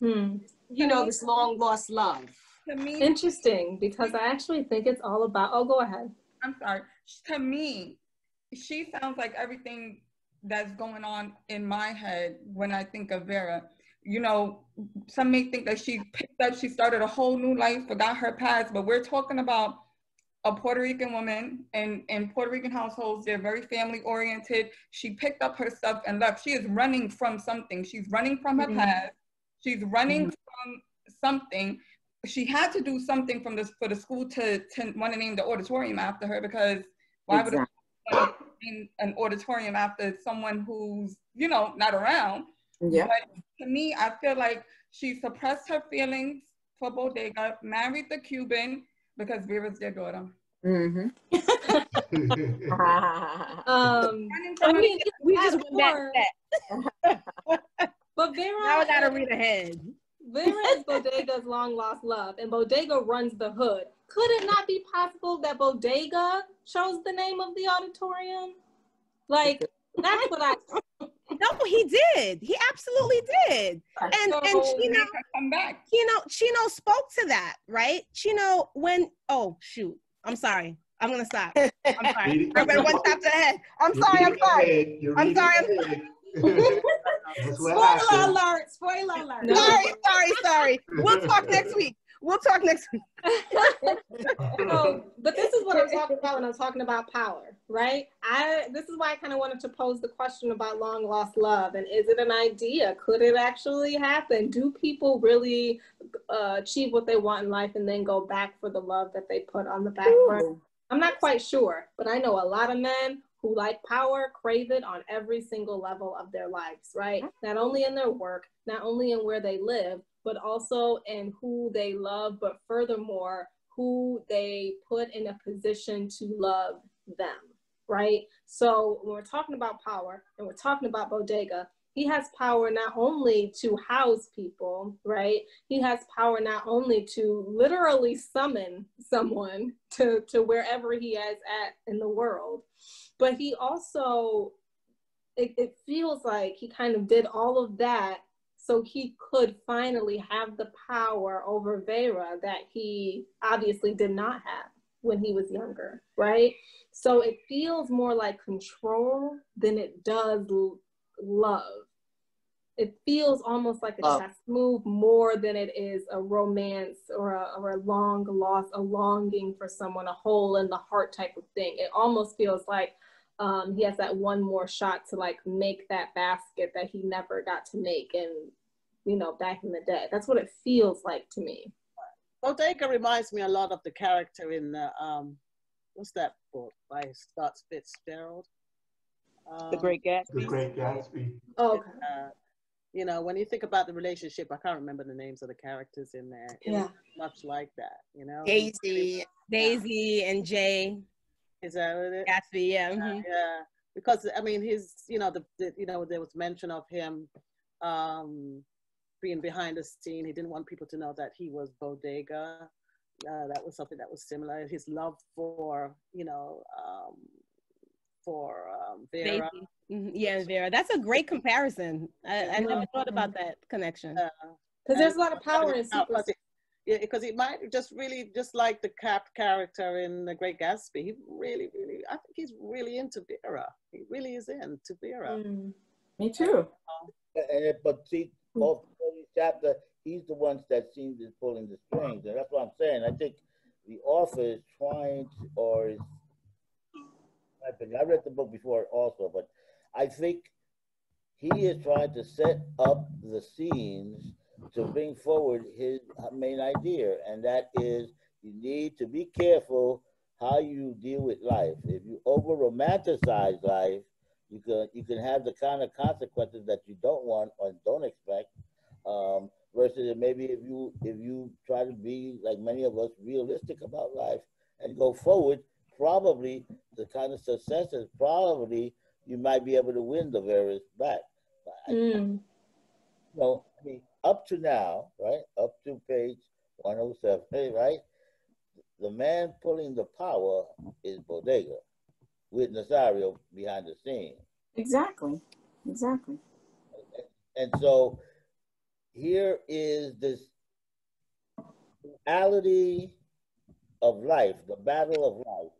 You know, this long lost love. To me, interesting, because I actually think it's all about, oh, go ahead. I'm sorry. To me, she sounds like everything that's going on in my head when I think of Vera. You know, some may think that she started a whole new life, forgot her past, but we're talking about a Puerto Rican woman, and in Puerto Rican households, they're very family oriented. She picked up her stuff and left. She is running from something. She's running from her past. She's running from something. She had to do something for the school to want to name the auditorium after her, because why would it want to name an auditorium after someone who's, you know, not around? Yeah. But to me, I feel like she suppressed her feelings for Bodega, married the Cuban because Vera's their daughter. I mean, we just went back to that. But Vera, now I gotta read ahead. Vera is Bodega's long lost love, and Bodega runs the hood. Could it not be possible that Bodega chose the name of the auditorium? Like, that's what I. No, he did. He absolutely did. And Chino spoke to that, right? Chino, when, oh shoot, I'm sorry. I'm gonna stop. I'm sorry. I read one chapter ahead. I'm sorry. Spoiler alert. Spoiler alert. Sorry. We'll talk next week. So, but this is what I'm talking about when I'm talking about power, right? This is why I kind of wanted to pose the question about long lost love, and is it an idea? Could it actually happen? Do people really achieve what they want in life and then go back for the love that they put on the back burner? I'm not quite sure, but I know a lot of men who like power crave it on every single level of their lives, right? Not only in their work, not only in where they live, but also in who they love, but furthermore, who they put in a position to love them, right? So when we're talking about power and we're talking about Bodega, he has power not only to house people, right? He has power not only to literally summon someone to wherever he is at in the world, but he also, it feels like he kind of did all of that so he could finally have the power over Vera that he obviously did not have when he was younger, right? So it feels more like control than it does love. It feels almost like a chess move more than it is a romance or a long loss, a longing for someone, a hole in the heart type of thing. It almost feels like he has that one more shot to like make that basket that he never got to make, and you know, back in the day. That's what it feels like to me. Bodega reminds me a lot of the character in the what's that book by Scott Fitzgerald? The Great Gatsby. The Great Gatsby. Oh, okay. You know, when you think about the relationship, I can't remember the names of the characters in there. Yeah. Much like that, you know. Daisy and Jay. Is that what it is? Gatsby, yeah. Yeah. Because I mean, his, you know, there was mention of him being behind the scene. He didn't want people to know that he was Bodega. That was something that was similar. His love for, you know, Vera. Yeah, Vera. That's a great comparison. I never thought about that connection. Because there's a lot of power in super. Yeah, because it might just really, just like the character in The Great Gatsby, he really, I think he's really into Vera. He really is into Vera. Me too. But see, both chapter, he's the ones that seems to be pulling the strings, and that's what I'm saying. I think the author is trying to, or is, I read the book before also, but I think he is trying to set up the scenes to bring forward his main idea, and that is you need to be careful how you deal with life. If you over romanticize life, you can have the kind of consequences that you don't want or don't expect. Versus maybe if you try to be, like many of us, realistic about life and go forward, probably the kind of successes, probably you might be able to win the Veras back. You know, I mean, up to now, right? Up to page 107, right? The man pulling the power is Bodega, with Nazario behind the scene. Exactly. And so here is this reality of life, the battle of life,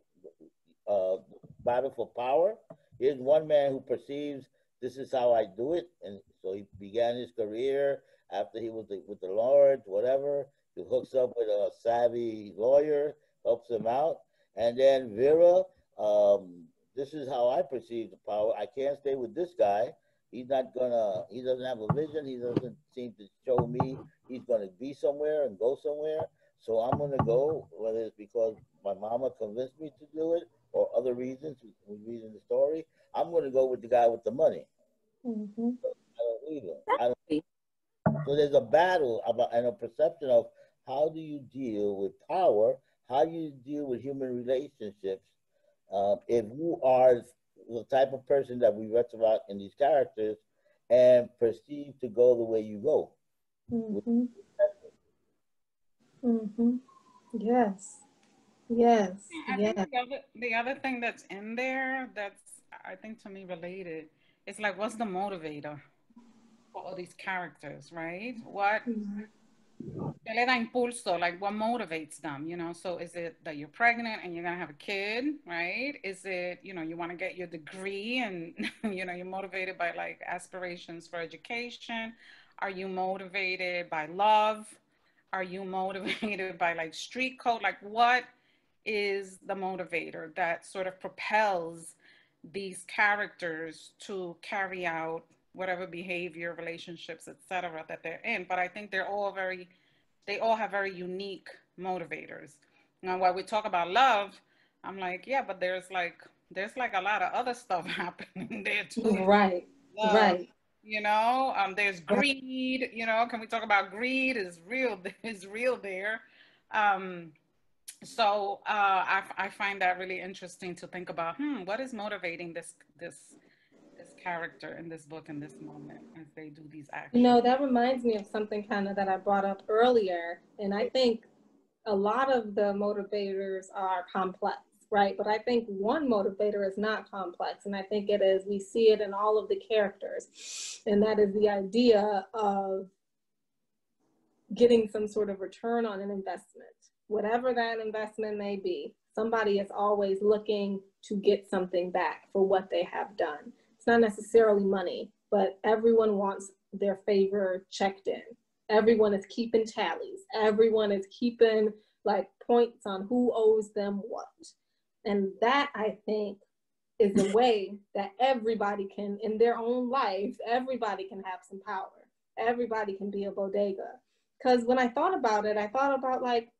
battle for power. Here's one man who perceives this is how I do it, and so he began his career after he was with the Lord, whatever. He hooks up with a savvy lawyer, helps him out, And then Vera, this is how I perceive the power. I can't stay with this guy. He's not gonna, he doesn't have a vision. He doesn't seem to show me he's gonna be somewhere and go somewhere. So I'm gonna go, whether it's because my mama convinced me to do it or other reasons, we read in the story. I'm gonna go with the guy with the money. Mm-hmm. So I don't leave him. So there's a battle about and a perception of how do you deal with power? How do you deal with human relationships? If you are the type of person that we read about in these characters and perceive to go the way you go. Mm-hmm. Mm-hmm. Yes. Yes. I Yes. think the other thing that's in there that's, I think, to me related, it's like, what's the motivator for all these characters, right? What que le da impulso, like what motivates them, you know? So is it that you're pregnant and you're gonna have a kid, right? Is it, you know, you wanna get your degree and, you know, you're motivated by like aspirations for education? Are you motivated by love? Are you motivated by like street code? Like what is the motivator that sort of propels these characters to carry out whatever behavior, relationships, etc., that they're in? But I think they all have very unique motivators. Now, while we talk about love, I'm like, yeah, but there's like a lot of other stuff happening there too. Right. Right. You know, there's greed. You know, can we talk about greed? Is real. Is real there. So I find that really interesting to think about. What is motivating this character in this book in this moment as they do these actions? You know, that reminds me of something kind of that I brought up earlier, and I think a lot of the motivators are complex, right? But I think one motivator is not complex, and I think it is, we see it in all of the characters, and that is the idea of getting some sort of return on an investment. Whatever that investment may be, somebody is always looking to get something back for what they have done. It's not necessarily money, but everyone wants their favor checked in. Everyone is keeping tallies. Everyone is keeping like points on who owes them what. And that, I think, is a way that everybody can, in their own life, everybody can have some power. Everybody can be a bodega. Because when I thought about it, I thought about like,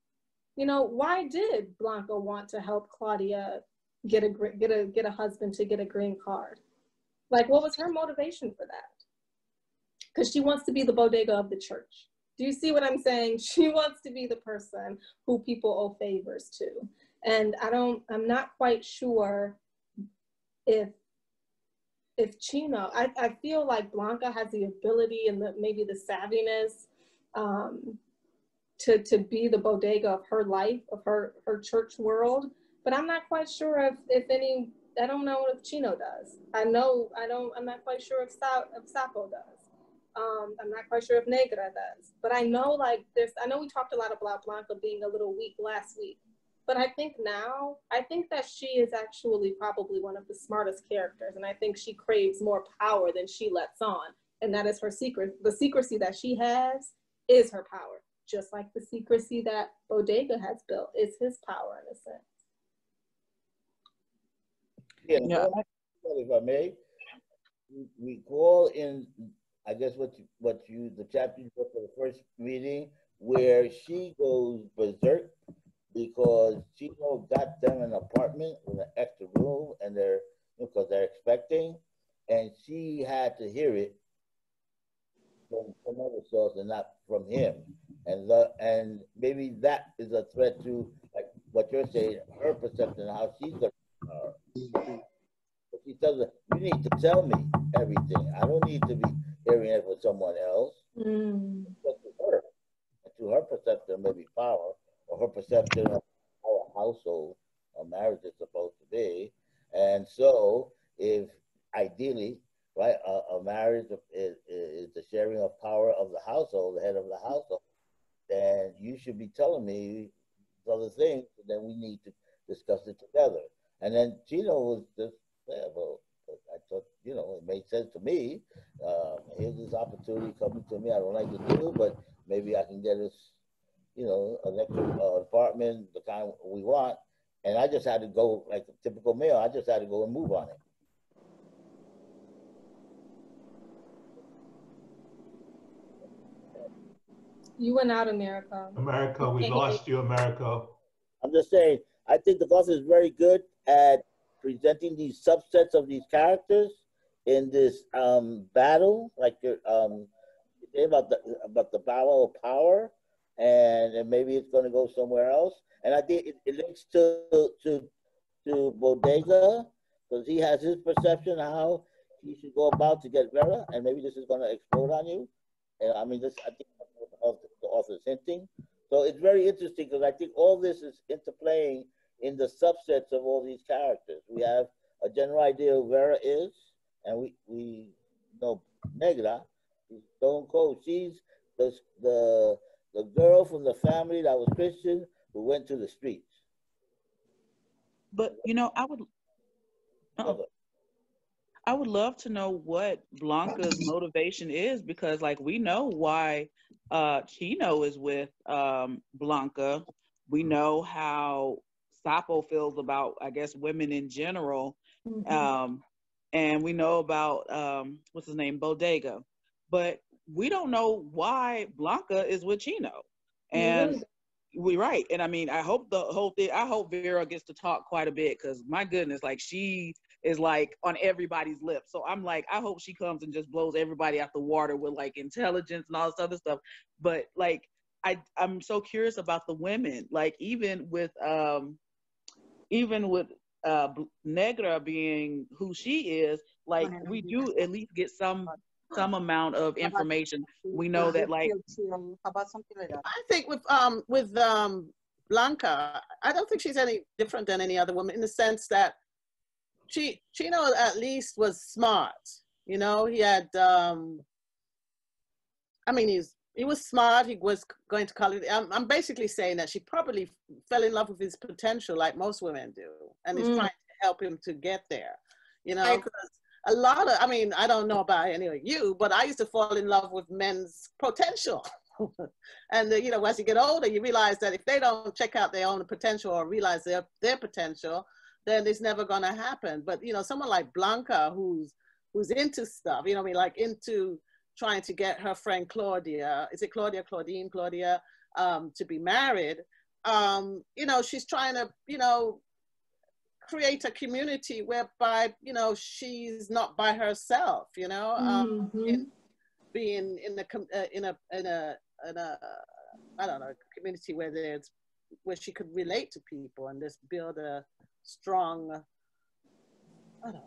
you know, why did Blanca want to help Claudia get a husband to get a green card? Like, what was her motivation for that? Because she wants to be the bodega of the church. Do you see what I'm saying? She wants to be the person who people owe favors to. And I'm not quite sure if Chino, I feel like Blanca has the ability and maybe the savviness to be the bodega of her life, of her church world. But I'm not quite sure I don't know if Chino does. I'm not quite sure if Sapo does. I'm not quite sure if Negra does. But I know I know we talked a lot about Blanca being a little weak last week. But I think that she is actually probably one of the smartest characters. And I think she craves more power than she lets on. And that is her secret. The secrecy that she has is her power. Just like the secrecy that Bodega has built is his power in a sense. Yeah, if I may, we call in, I guess the chapter you wrote for the first meeting, where she goes berserk because Chino got them an apartment with an extra room, and because they're expecting, and she had to hear it from some other source and not from him, and maybe that is a threat to like what you're saying, her perception of how she's gonna. She tells her, you need to tell me everything. I don't need to be hearing it with someone else. But to her perception of maybe power, or her perception of how a household or marriage is supposed to be. And so if ideally, right, a marriage is the sharing of power of the household, the head of the household, then you should be telling me other things, and then we need to discuss it together. And then Chino was just, yeah, well, I thought, you know, it made sense to me. Here's this opportunity coming to me. I don't like to do, but maybe I can get us, you know, an extra apartment, the kind we want, And I just had to go, like a typical male, I just had to go and move on it. You went out, America. America, we lost you, America. I'm just saying, I think the author is very good at presenting these subsets of these characters in this battle, like about the battle of power, and maybe it's going to go somewhere else. And I think it links to Bodega, because he has his perception of how he should go about to get Vera, and maybe this is going to explode on you. And I mean, I think what the author is hinting. So it's very interesting because I think all this is interplaying in the subsets of all these characters. We have a general idea of Vera is, and we know Negra, Stone Cold. She's the girl from the family that was Christian who went to the streets. But you know, I would love to know what Blanca's motivation is, because like we know why Chino is with Blanca. We know how Sapo feels about, I guess, women in general. And we know about what's his name, Bodega. But we don't know why Blanca is with Chino. And we're right. And I mean, I hope I hope Vera gets to talk quite a bit, because my goodness, like she is like on everybody's lips. So I'm like, I hope she comes and just blows everybody out the water with like intelligence and all this other stuff. But like, I'm so curious about the women, like even with Negra being who she is, like we do at least get some amount of information. We know that like, how about something like that? I think with Blanca, I don't think she's any different than any other woman in the sense that Chino at least was smart. You know, he had, I mean, he was smart. He was going to college. I'm basically saying that she probably fell in love with his potential like most women do, and is trying to help him to get there. You know, because a lot of, I mean, I don't know about any of you, but I used to fall in love with men's potential. And you know, as you get older, you realize that if they don't check out their own potential or realize their potential, then it's never going to happen. But you know, someone like Blanca, who's into stuff, you know, I mean, like into trying to get her friend Claudia, is it Claudia to be married. You know, she's trying to, you know, create a community whereby, you know, she's not by herself, you know, being in a I don't know, community where she could relate to people and just build a strong, I don't know.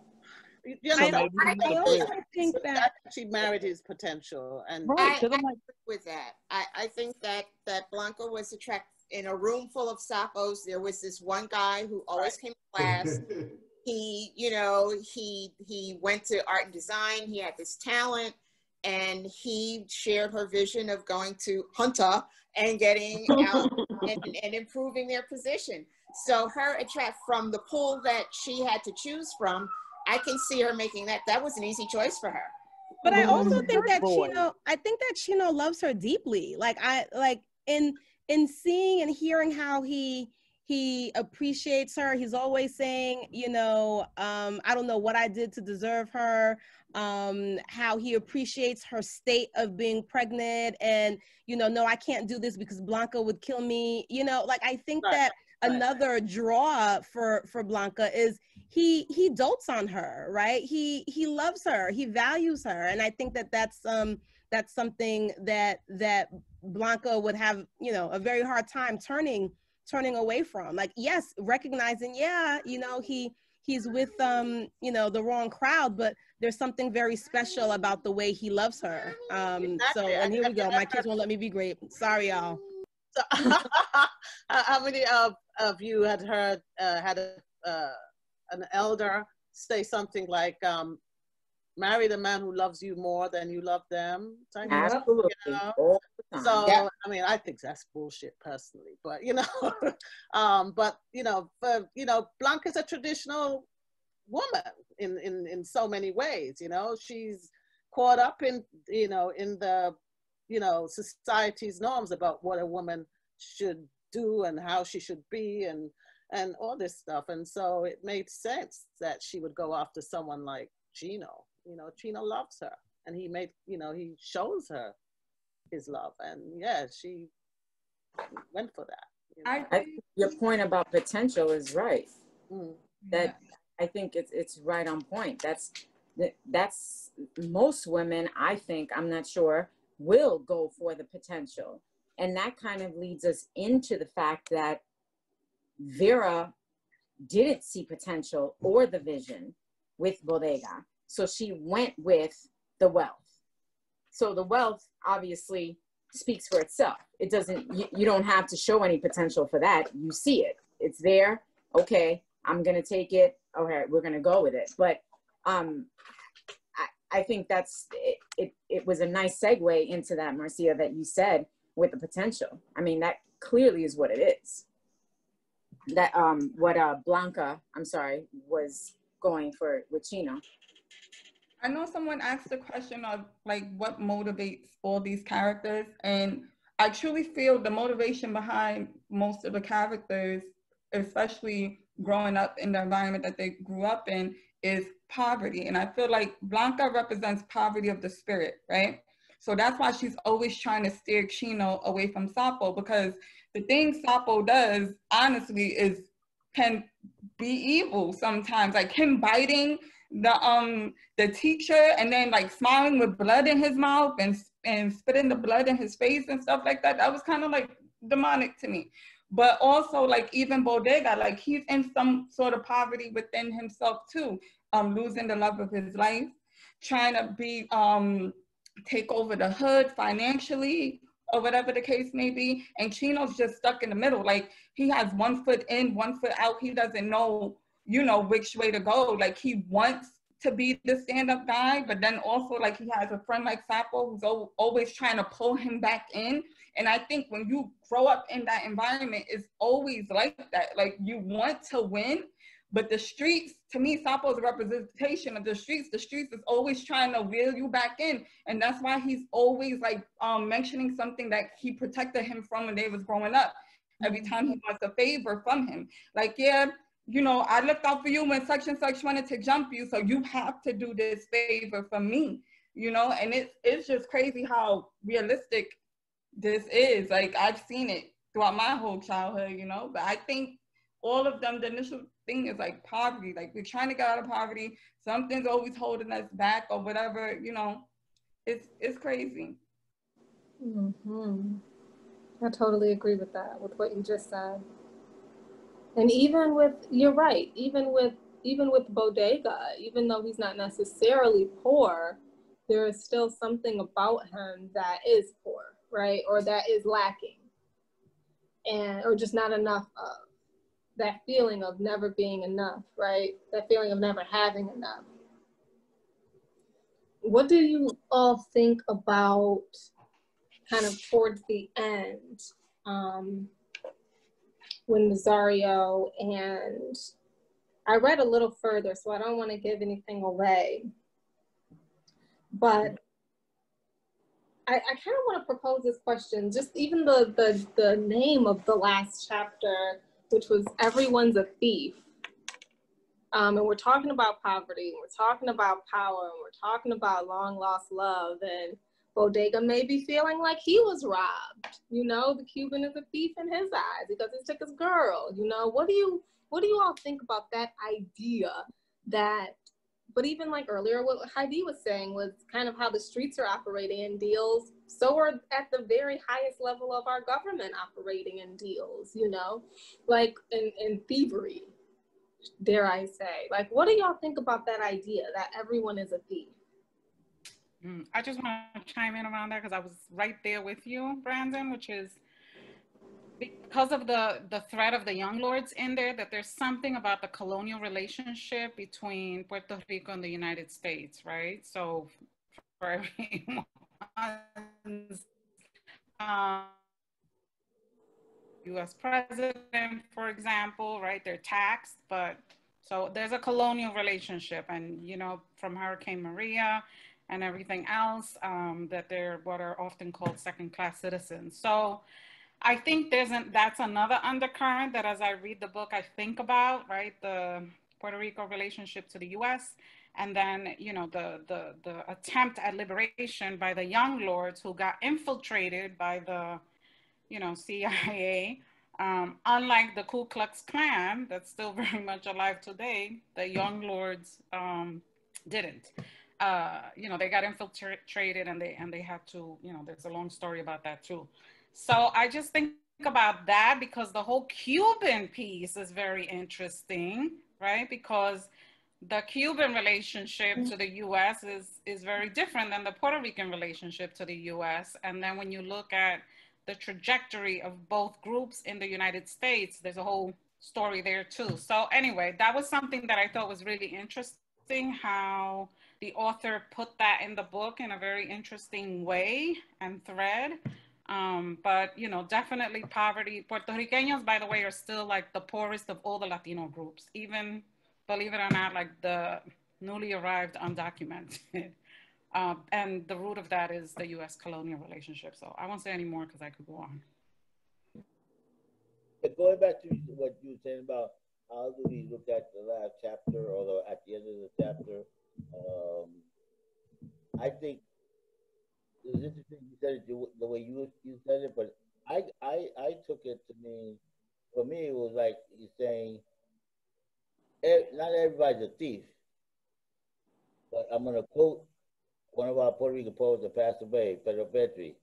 You know, I also think that she married his potential, and I agree with that. I think that Blanca was attracted. In a room full of Sapos, there was this one guy who always came to class. He, you know, he went to art and design. He had this talent, and he shared her vision of going to Hunter and getting out and improving their position. So her attract from the pool that she had to choose from, I can see her making that. That was an easy choice for her. But I also think that Chino loves her deeply. Like in seeing and hearing how he appreciates her. He's always saying, you know, I don't know what I did to deserve her. How he appreciates her state of being pregnant, and you know, no, I can't do this because Blanca would kill me. You know, like I think that another draw for Blanca is he dotes on her, right? He loves her, he values her, and I think that that's something that Blanca would have, you know, a very hard time turning away from. Like, yes, recognizing, yeah, you know, he's with you know, the wrong crowd, but there's something very special about the way he loves her. So, and here we go. My kids won't let me be great. Sorry, y'all. So, how many of you had heard an elder say something like, marry the man who loves you more than you love them? Absolutely. You know? So, I mean, I think that's bullshit personally, but you know, but you know, Blanca's a traditional woman in so many ways. You know, she's caught up in, you know, in the, you know, society's norms about what a woman should do and how she should be, and and all this stuff. And so it made sense that she would go after someone like Chino. You know, Chino loves her, and he he shows her his love, and yeah, she went for that. You know? I think your point about potential is right. That I think it's right on point. That's most women, I think, I'm not sure, will go for the potential. And that kind of leads us into the fact that Vera didn't see potential or the vision with Bodega. So she went with the wealth. So the wealth obviously speaks for itself. It doesn't, you don't have to show any potential for that. You see it. It's there. Okay, I'm going to take it. Okay, we're going to go with it. But I think that's, it was a nice segue into that, Marcia, that you said with the potential. I mean, that clearly is what it is. That what Blanca, I'm sorry, was going for with Chino. I know someone asked the question of like what motivates all these characters, and I truly feel the motivation behind most of the characters, especially growing up in the environment that they grew up in, is poverty. And I feel like Blanca represents poverty of the spirit, right? So that's why she's always trying to steer Chino away from Sapo, because the thing Sapo does, honestly, can be evil sometimes. Like him biting the teacher and then like smiling with blood in his mouth and spitting the blood in his face and stuff like that. That was kind of like demonic to me. But also like even Bodega, like he's in some sort of poverty within himself too, losing the love of his life, trying to be take over the hood financially or whatever the case may be. And Chino's just stuck in the middle. Like he has 1 foot in, 1 foot out. He doesn't know, which way to go. Like he wants to be the stand-up guy, but then also like he has a friend like Sapo who's always trying to pull him back in. And I think when you grow up in that environment, it's always like that. Like you want to win, but the streets, to me, Sapo's a representation of the streets. The streets is always trying to reel you back in. And that's why he's always like mentioning something that he protected him from when they was growing up. Every time he wants a favor from him. Like, yeah, I looked out for you when such and such wanted to jump you, so you have to do this favor for me, and it's just crazy how realistic this is. Like, I've seen it throughout my whole childhood, but I think all of them, the initial thing is like poverty. Like, we're trying to get out of poverty. Something's always holding us back or whatever, it's crazy. Mm-hmm. I totally agree with that, with what you just said. And even with, you're right, even with Bodega, even though he's not necessarily poor, there is still something about him that is poor, right? Or that is lacking, or just not enough of. That feeling of never being enough, right? That feeling of never having enough. What do you all think about kind of towards the end, when Nazario, and I read a little further, so I don't want to give anything away, but I kind of want to propose this question, just even the name of the last chapter, which was Everyone's a Thief. And we're talking about poverty, and we're talking about power, and we're talking about long lost love, and Bodega may be feeling like he was robbed. The Cuban is a thief in his eyes because he took his girl. What do you all think about that idea? But even like earlier, what Heidi was saying was kind of how the streets are operating in deals. So are at the very highest level of our government operating in deals, like in thievery, dare I say. Like, what do y'all think about that idea that everyone is a thief? I just want to chime in around there because I was right there with you, Brandon, which is because of the threat of the young lords in there, that there's something about the colonial relationship between Puerto Rico and the United States, right? So for everyone's U.S. president, for example, right? They're taxed, but so there's a colonial relationship, and from Hurricane Maria and everything else, that they're what are often called second-class citizens. So I think that's another undercurrent that as I read the book, I think about, right? The Puerto Rico relationship to the US, and then, you know, the attempt at liberation by the young lords who got infiltrated by the, you know, CIA. Unlike the Ku Klux Klan, that's still very much alive today, the young lords didn't. You know, they got infiltrated and they had to, you know, there's a long story about that too. So I just think about that because the whole Cuban piece is very interesting, right? Because the Cuban relationship to the US is very different than the Puerto Rican relationship to the US. And then when you look at the trajectory of both groups in the United States, there's a whole story there too. So anyway, that was something that I thought was really interesting, how the author put that in the book in a very interesting way and thread. But, you know, definitely poverty. Puertorriqueños, by the way, are still like the poorest of all the Latino groups, even, believe it or not, like the newly arrived undocumented. And the root of that is the U.S. colonial relationship. So I won't say any more because I could go on. But going back to what you were saying about how do we look at the last chapter or at the end of the chapter, I think it was interesting you said it the way you said it, but I took it to mean, for me, it was like he's saying, not everybody's a thief, but I'm going to quote one of our Puerto Rican poets that passed away, Pedro Petri.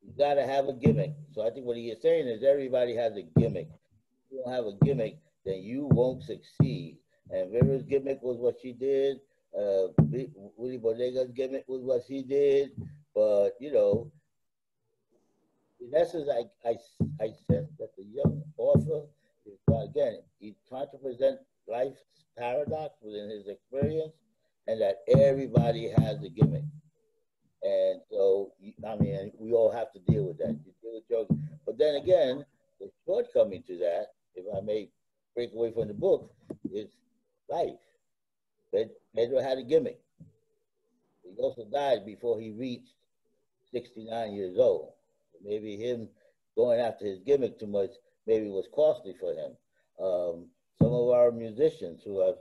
You got to have a gimmick. So I think what he is saying is everybody has a gimmick. If you don't have a gimmick, then you won't succeed. And Vera's gimmick was what she did. Willie Bodega's gimmick was what she did. But, you know, in essence, I sense that the young author, again, he's trying to present life's paradox within his experience, and that everybody has a gimmick. And so, I mean, we all have to deal with that. You deal with jokes. But then again, the shortcoming to that, if I may break away from the book, is life. Pedro had a gimmick. He also died before he reached 69 years old. Maybe him going after his gimmick too much maybe was costly for him. Some of our musicians who have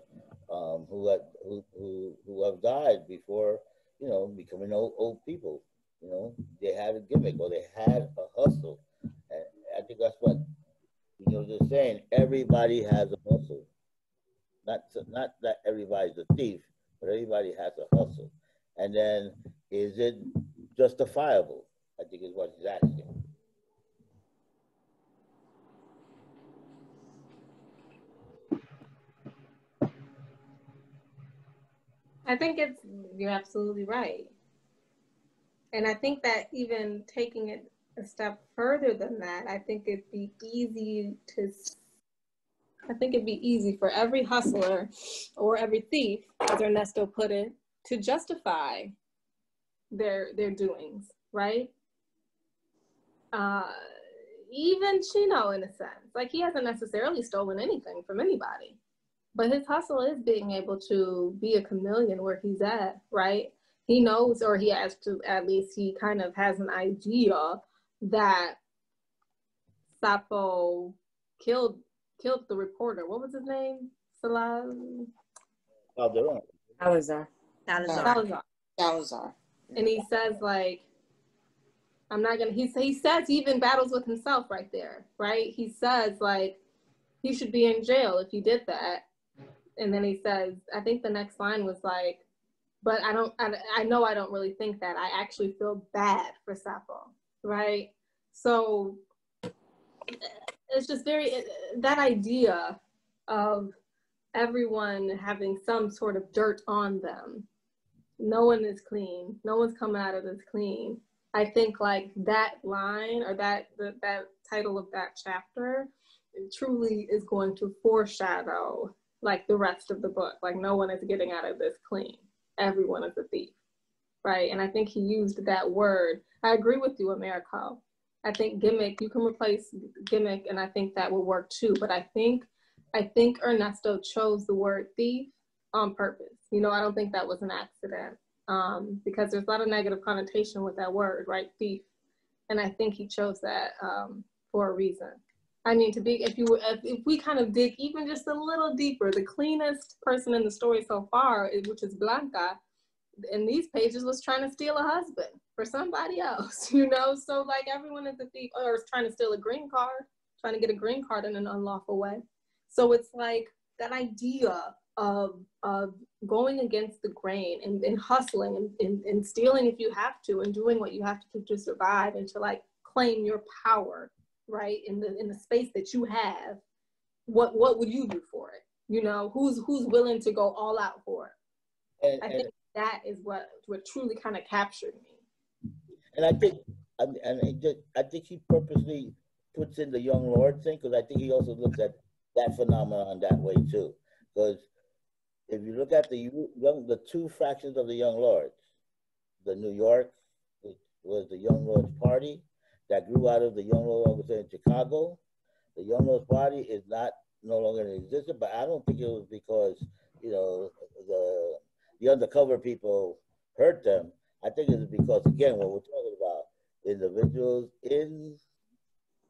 died before, you know, becoming old people, you know, they had a gimmick or they had a hustle. And I think that's what, you know, they're saying, everybody has a hustle. Not that everybody's a thief, but everybody has a hustle. And then, is it justifiable? I think is what he's asking. I think you're absolutely right. And I think that even taking it a step further than that, I think it'd be easy for every hustler or every thief, as Ernesto put it, to justify their doings, right? Even Chino, in a sense, like he hasn't necessarily stolen anything from anybody, but his hustle is being able to be a chameleon where he's at, right? He knows, or he has to, at least he kind of has an idea that Sapo killed the reporter. What was his name? Salazar. And he says, like, I'm not gonna, he says he even battles with himself right there, right? He says, like, he should be in jail if he did that. And then he says, I think the next line was like, but I know I don't really think that. I actually feel bad for Sapo, right? So it's just that idea of everyone having some sort of dirt on them. No one is clean. No one's coming out of this clean. I think like that line or that title of that chapter truly is going to foreshadow like the rest of the book. Like no one is getting out of this clean. Everyone is a thief, right? And I think he used that word. I agree with you, Americo. I think gimmick, you can replace gimmick, and I think that will work too. But I think Ernesto chose the word thief on purpose. You know, I don't think that was an accident because there's a lot of negative connotation with that word, right? Thief. And I think he chose that for a reason. I mean, if we kind of dig even just a little deeper, the cleanest person in the story so far, which is Blanca, in these pages was trying to steal a husband for somebody else, you know? So like everyone is a thief or is trying to steal a green card, trying to get a green card in an unlawful way. So it's like that idea of going against the grain and hustling and stealing if you have to and doing what you have to survive and to like claim your power, right? In the space that you have, what would you do for it? You know, who's willing to go all out for it? I think that is what truly kind of captured me. And I think he purposely puts in the young lord thing, because I think he also looks at that phenomenon that way too. Because if you look at the two factions of the young lords, the New York, which was the Young Lords Party that grew out of the Young Lords organization in Chicago. The Young Lords Party is no longer in existence, but I don't think it was because, you know, the undercover people hurt them. I think it's because, again, what we're talking about, individuals in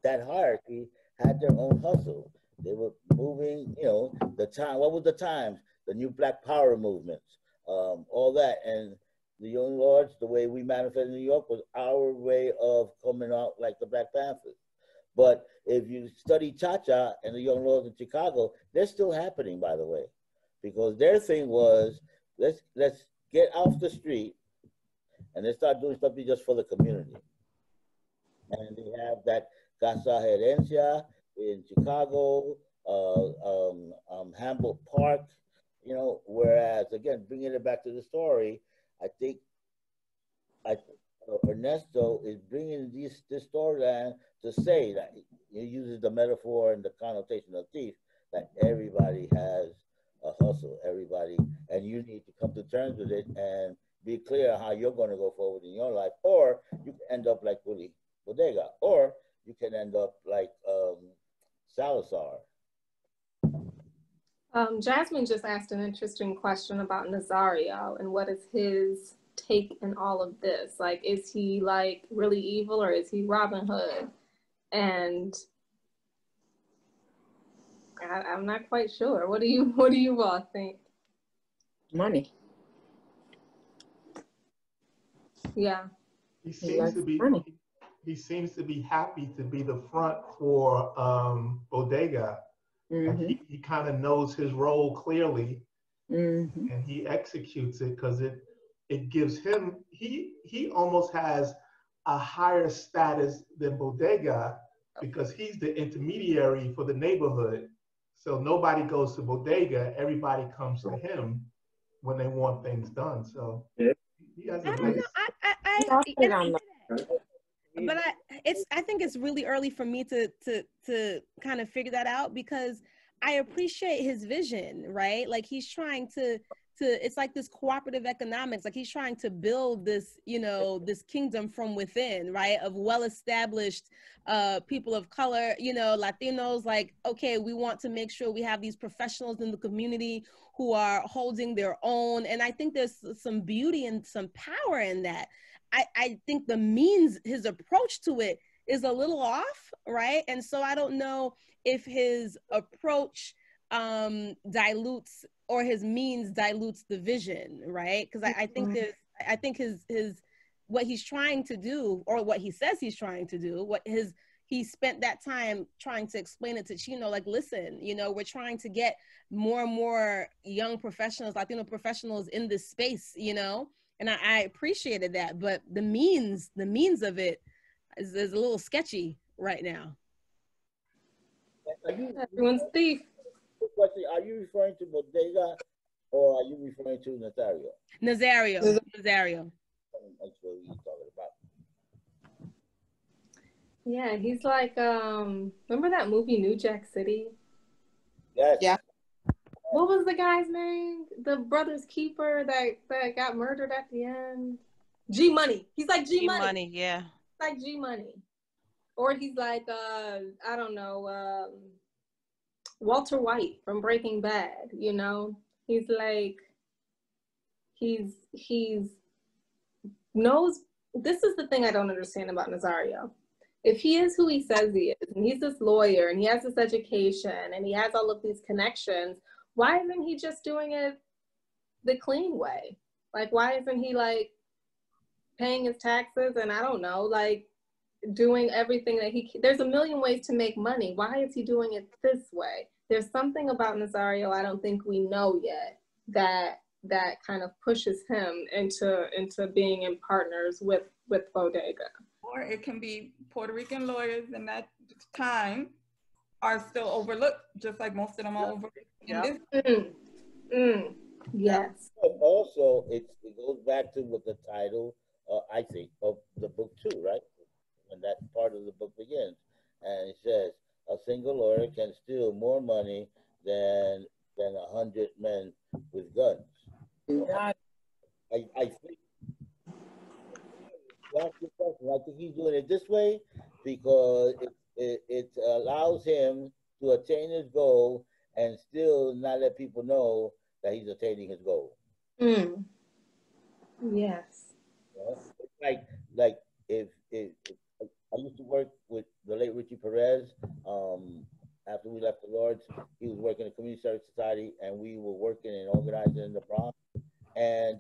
that hierarchy had their own hustle. They were moving, you know, what was the times? The new Black Power movements, all that. And the Young Lords, the way we manifested in New York was our way of coming out like the Black Panthers. But if you study Cha-Cha and the Young Lords in Chicago, they're still happening, by the way, because their thing was, let's get off the street and let's start doing something just for the community. And they have that Casa Herencia in Chicago, Humboldt Park, you know, whereas, again, bringing it back to the story, I think Ernesto is bringing this storyline to say that he uses the metaphor and the connotation of thief, that everybody has a hustle, everybody, and you need to come to terms with it and be clear how you're going to go forward in your life, or you can end up like Willie Bodega, or you can end up like Salazar. Jasmine just asked an interesting question about Nazario and what is his take in all of this? Like, is he like really evil or is he Robin Hood? And I'm not quite sure. What do you all think? Money. Yeah. He seems to be happy to be the front for Bodega. Mm-hmm. And he kind of knows his role clearly, mm-hmm. and he executes it because it gives him, he almost has a higher status than Bodega because he's the intermediary for the neighborhood. So nobody goes to Bodega, everybody comes to him when they want things done. So he has a nice... But I think it's really early for me to kind of figure that out, because I appreciate his vision, right? Like he's trying to it's like this cooperative economics, like he's trying to build this, you know, this kingdom from within, right? Of well-established people of color, you know, Latinos, like, okay, we want to make sure we have these professionals in the community who are holding their own. And I think there's some beauty and some power in that. I think the means, his approach to it is a little off, right? And so I don't know if his approach dilutes, or his means dilutes the vision, right? Because I think his what he's trying to do, or what he says he's trying to do, he spent that time trying to explain it to Chino, like, listen, you know, we're trying to get more and more young professionals, Latino professionals in this space, you know? And I appreciated that, but the means of it is a little sketchy right now. Everyone's thief. Are you referring to Bodega, or are you referring to Nazario? Nazario. That's what you're talking about. Yeah, he's like, remember that movie New Jack City? Yes. Yeah. What was the guy's name? The brother's keeper that got murdered at the end? G Money. He's like G Money. Money, yeah. He's like G Money. Or he's like, I don't know, Walter White from Breaking Bad, you know? He's like, he's knows, this is the thing I don't understand about Nazario. if he is who he says he is, and he's this lawyer, and he has this education, and he has all of these connections, why isn't he just doing it the clean way? Like, why isn't he like paying his taxes and I don't know, like doing everything that there's a million ways to make money. Why is he doing it this way? There's something about Nazario I don't think we know yet that kind of pushes him into being in partners with Bodega. Or it can be Puerto Rican lawyers in that time are still overlooked, just like most of them are overlooked. Yes. But also, it goes back to what the title, I think, of the book too, right? When that part of the book begins, and it says a single lawyer can steal more money than 100 men with guns. So I think that's the question. I think he's doing it this way because it allows him to attain his goal and still not let people know that he's attaining his goal. Yes. Like if I used to work with the late Richie Perez. After we left the Lords, he was working at Community Service Society, and we were working and organizing in the Bronx. And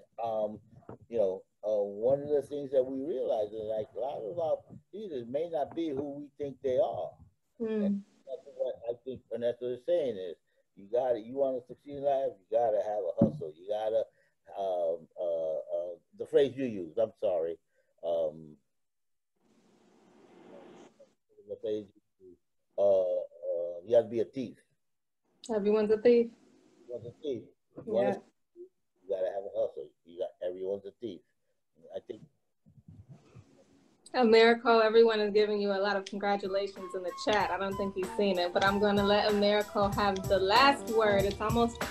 one of the things that we realized is like a lot of our leaders may not be who we think they are. And that's what I think Vanessa is saying is you want to succeed in life, you gotta have a hustle. You gotta the phrase you used, I'm sorry. The phrase you have to be a thief. Everyone's a thief. Everyone's a thief. Yeah. You gotta have a hustle. Everyone's a thief. I think. Americo, everyone is giving you a lot of congratulations in the chat. I don't think he's seen it, but I'm going to let Americo have the last word. It's almost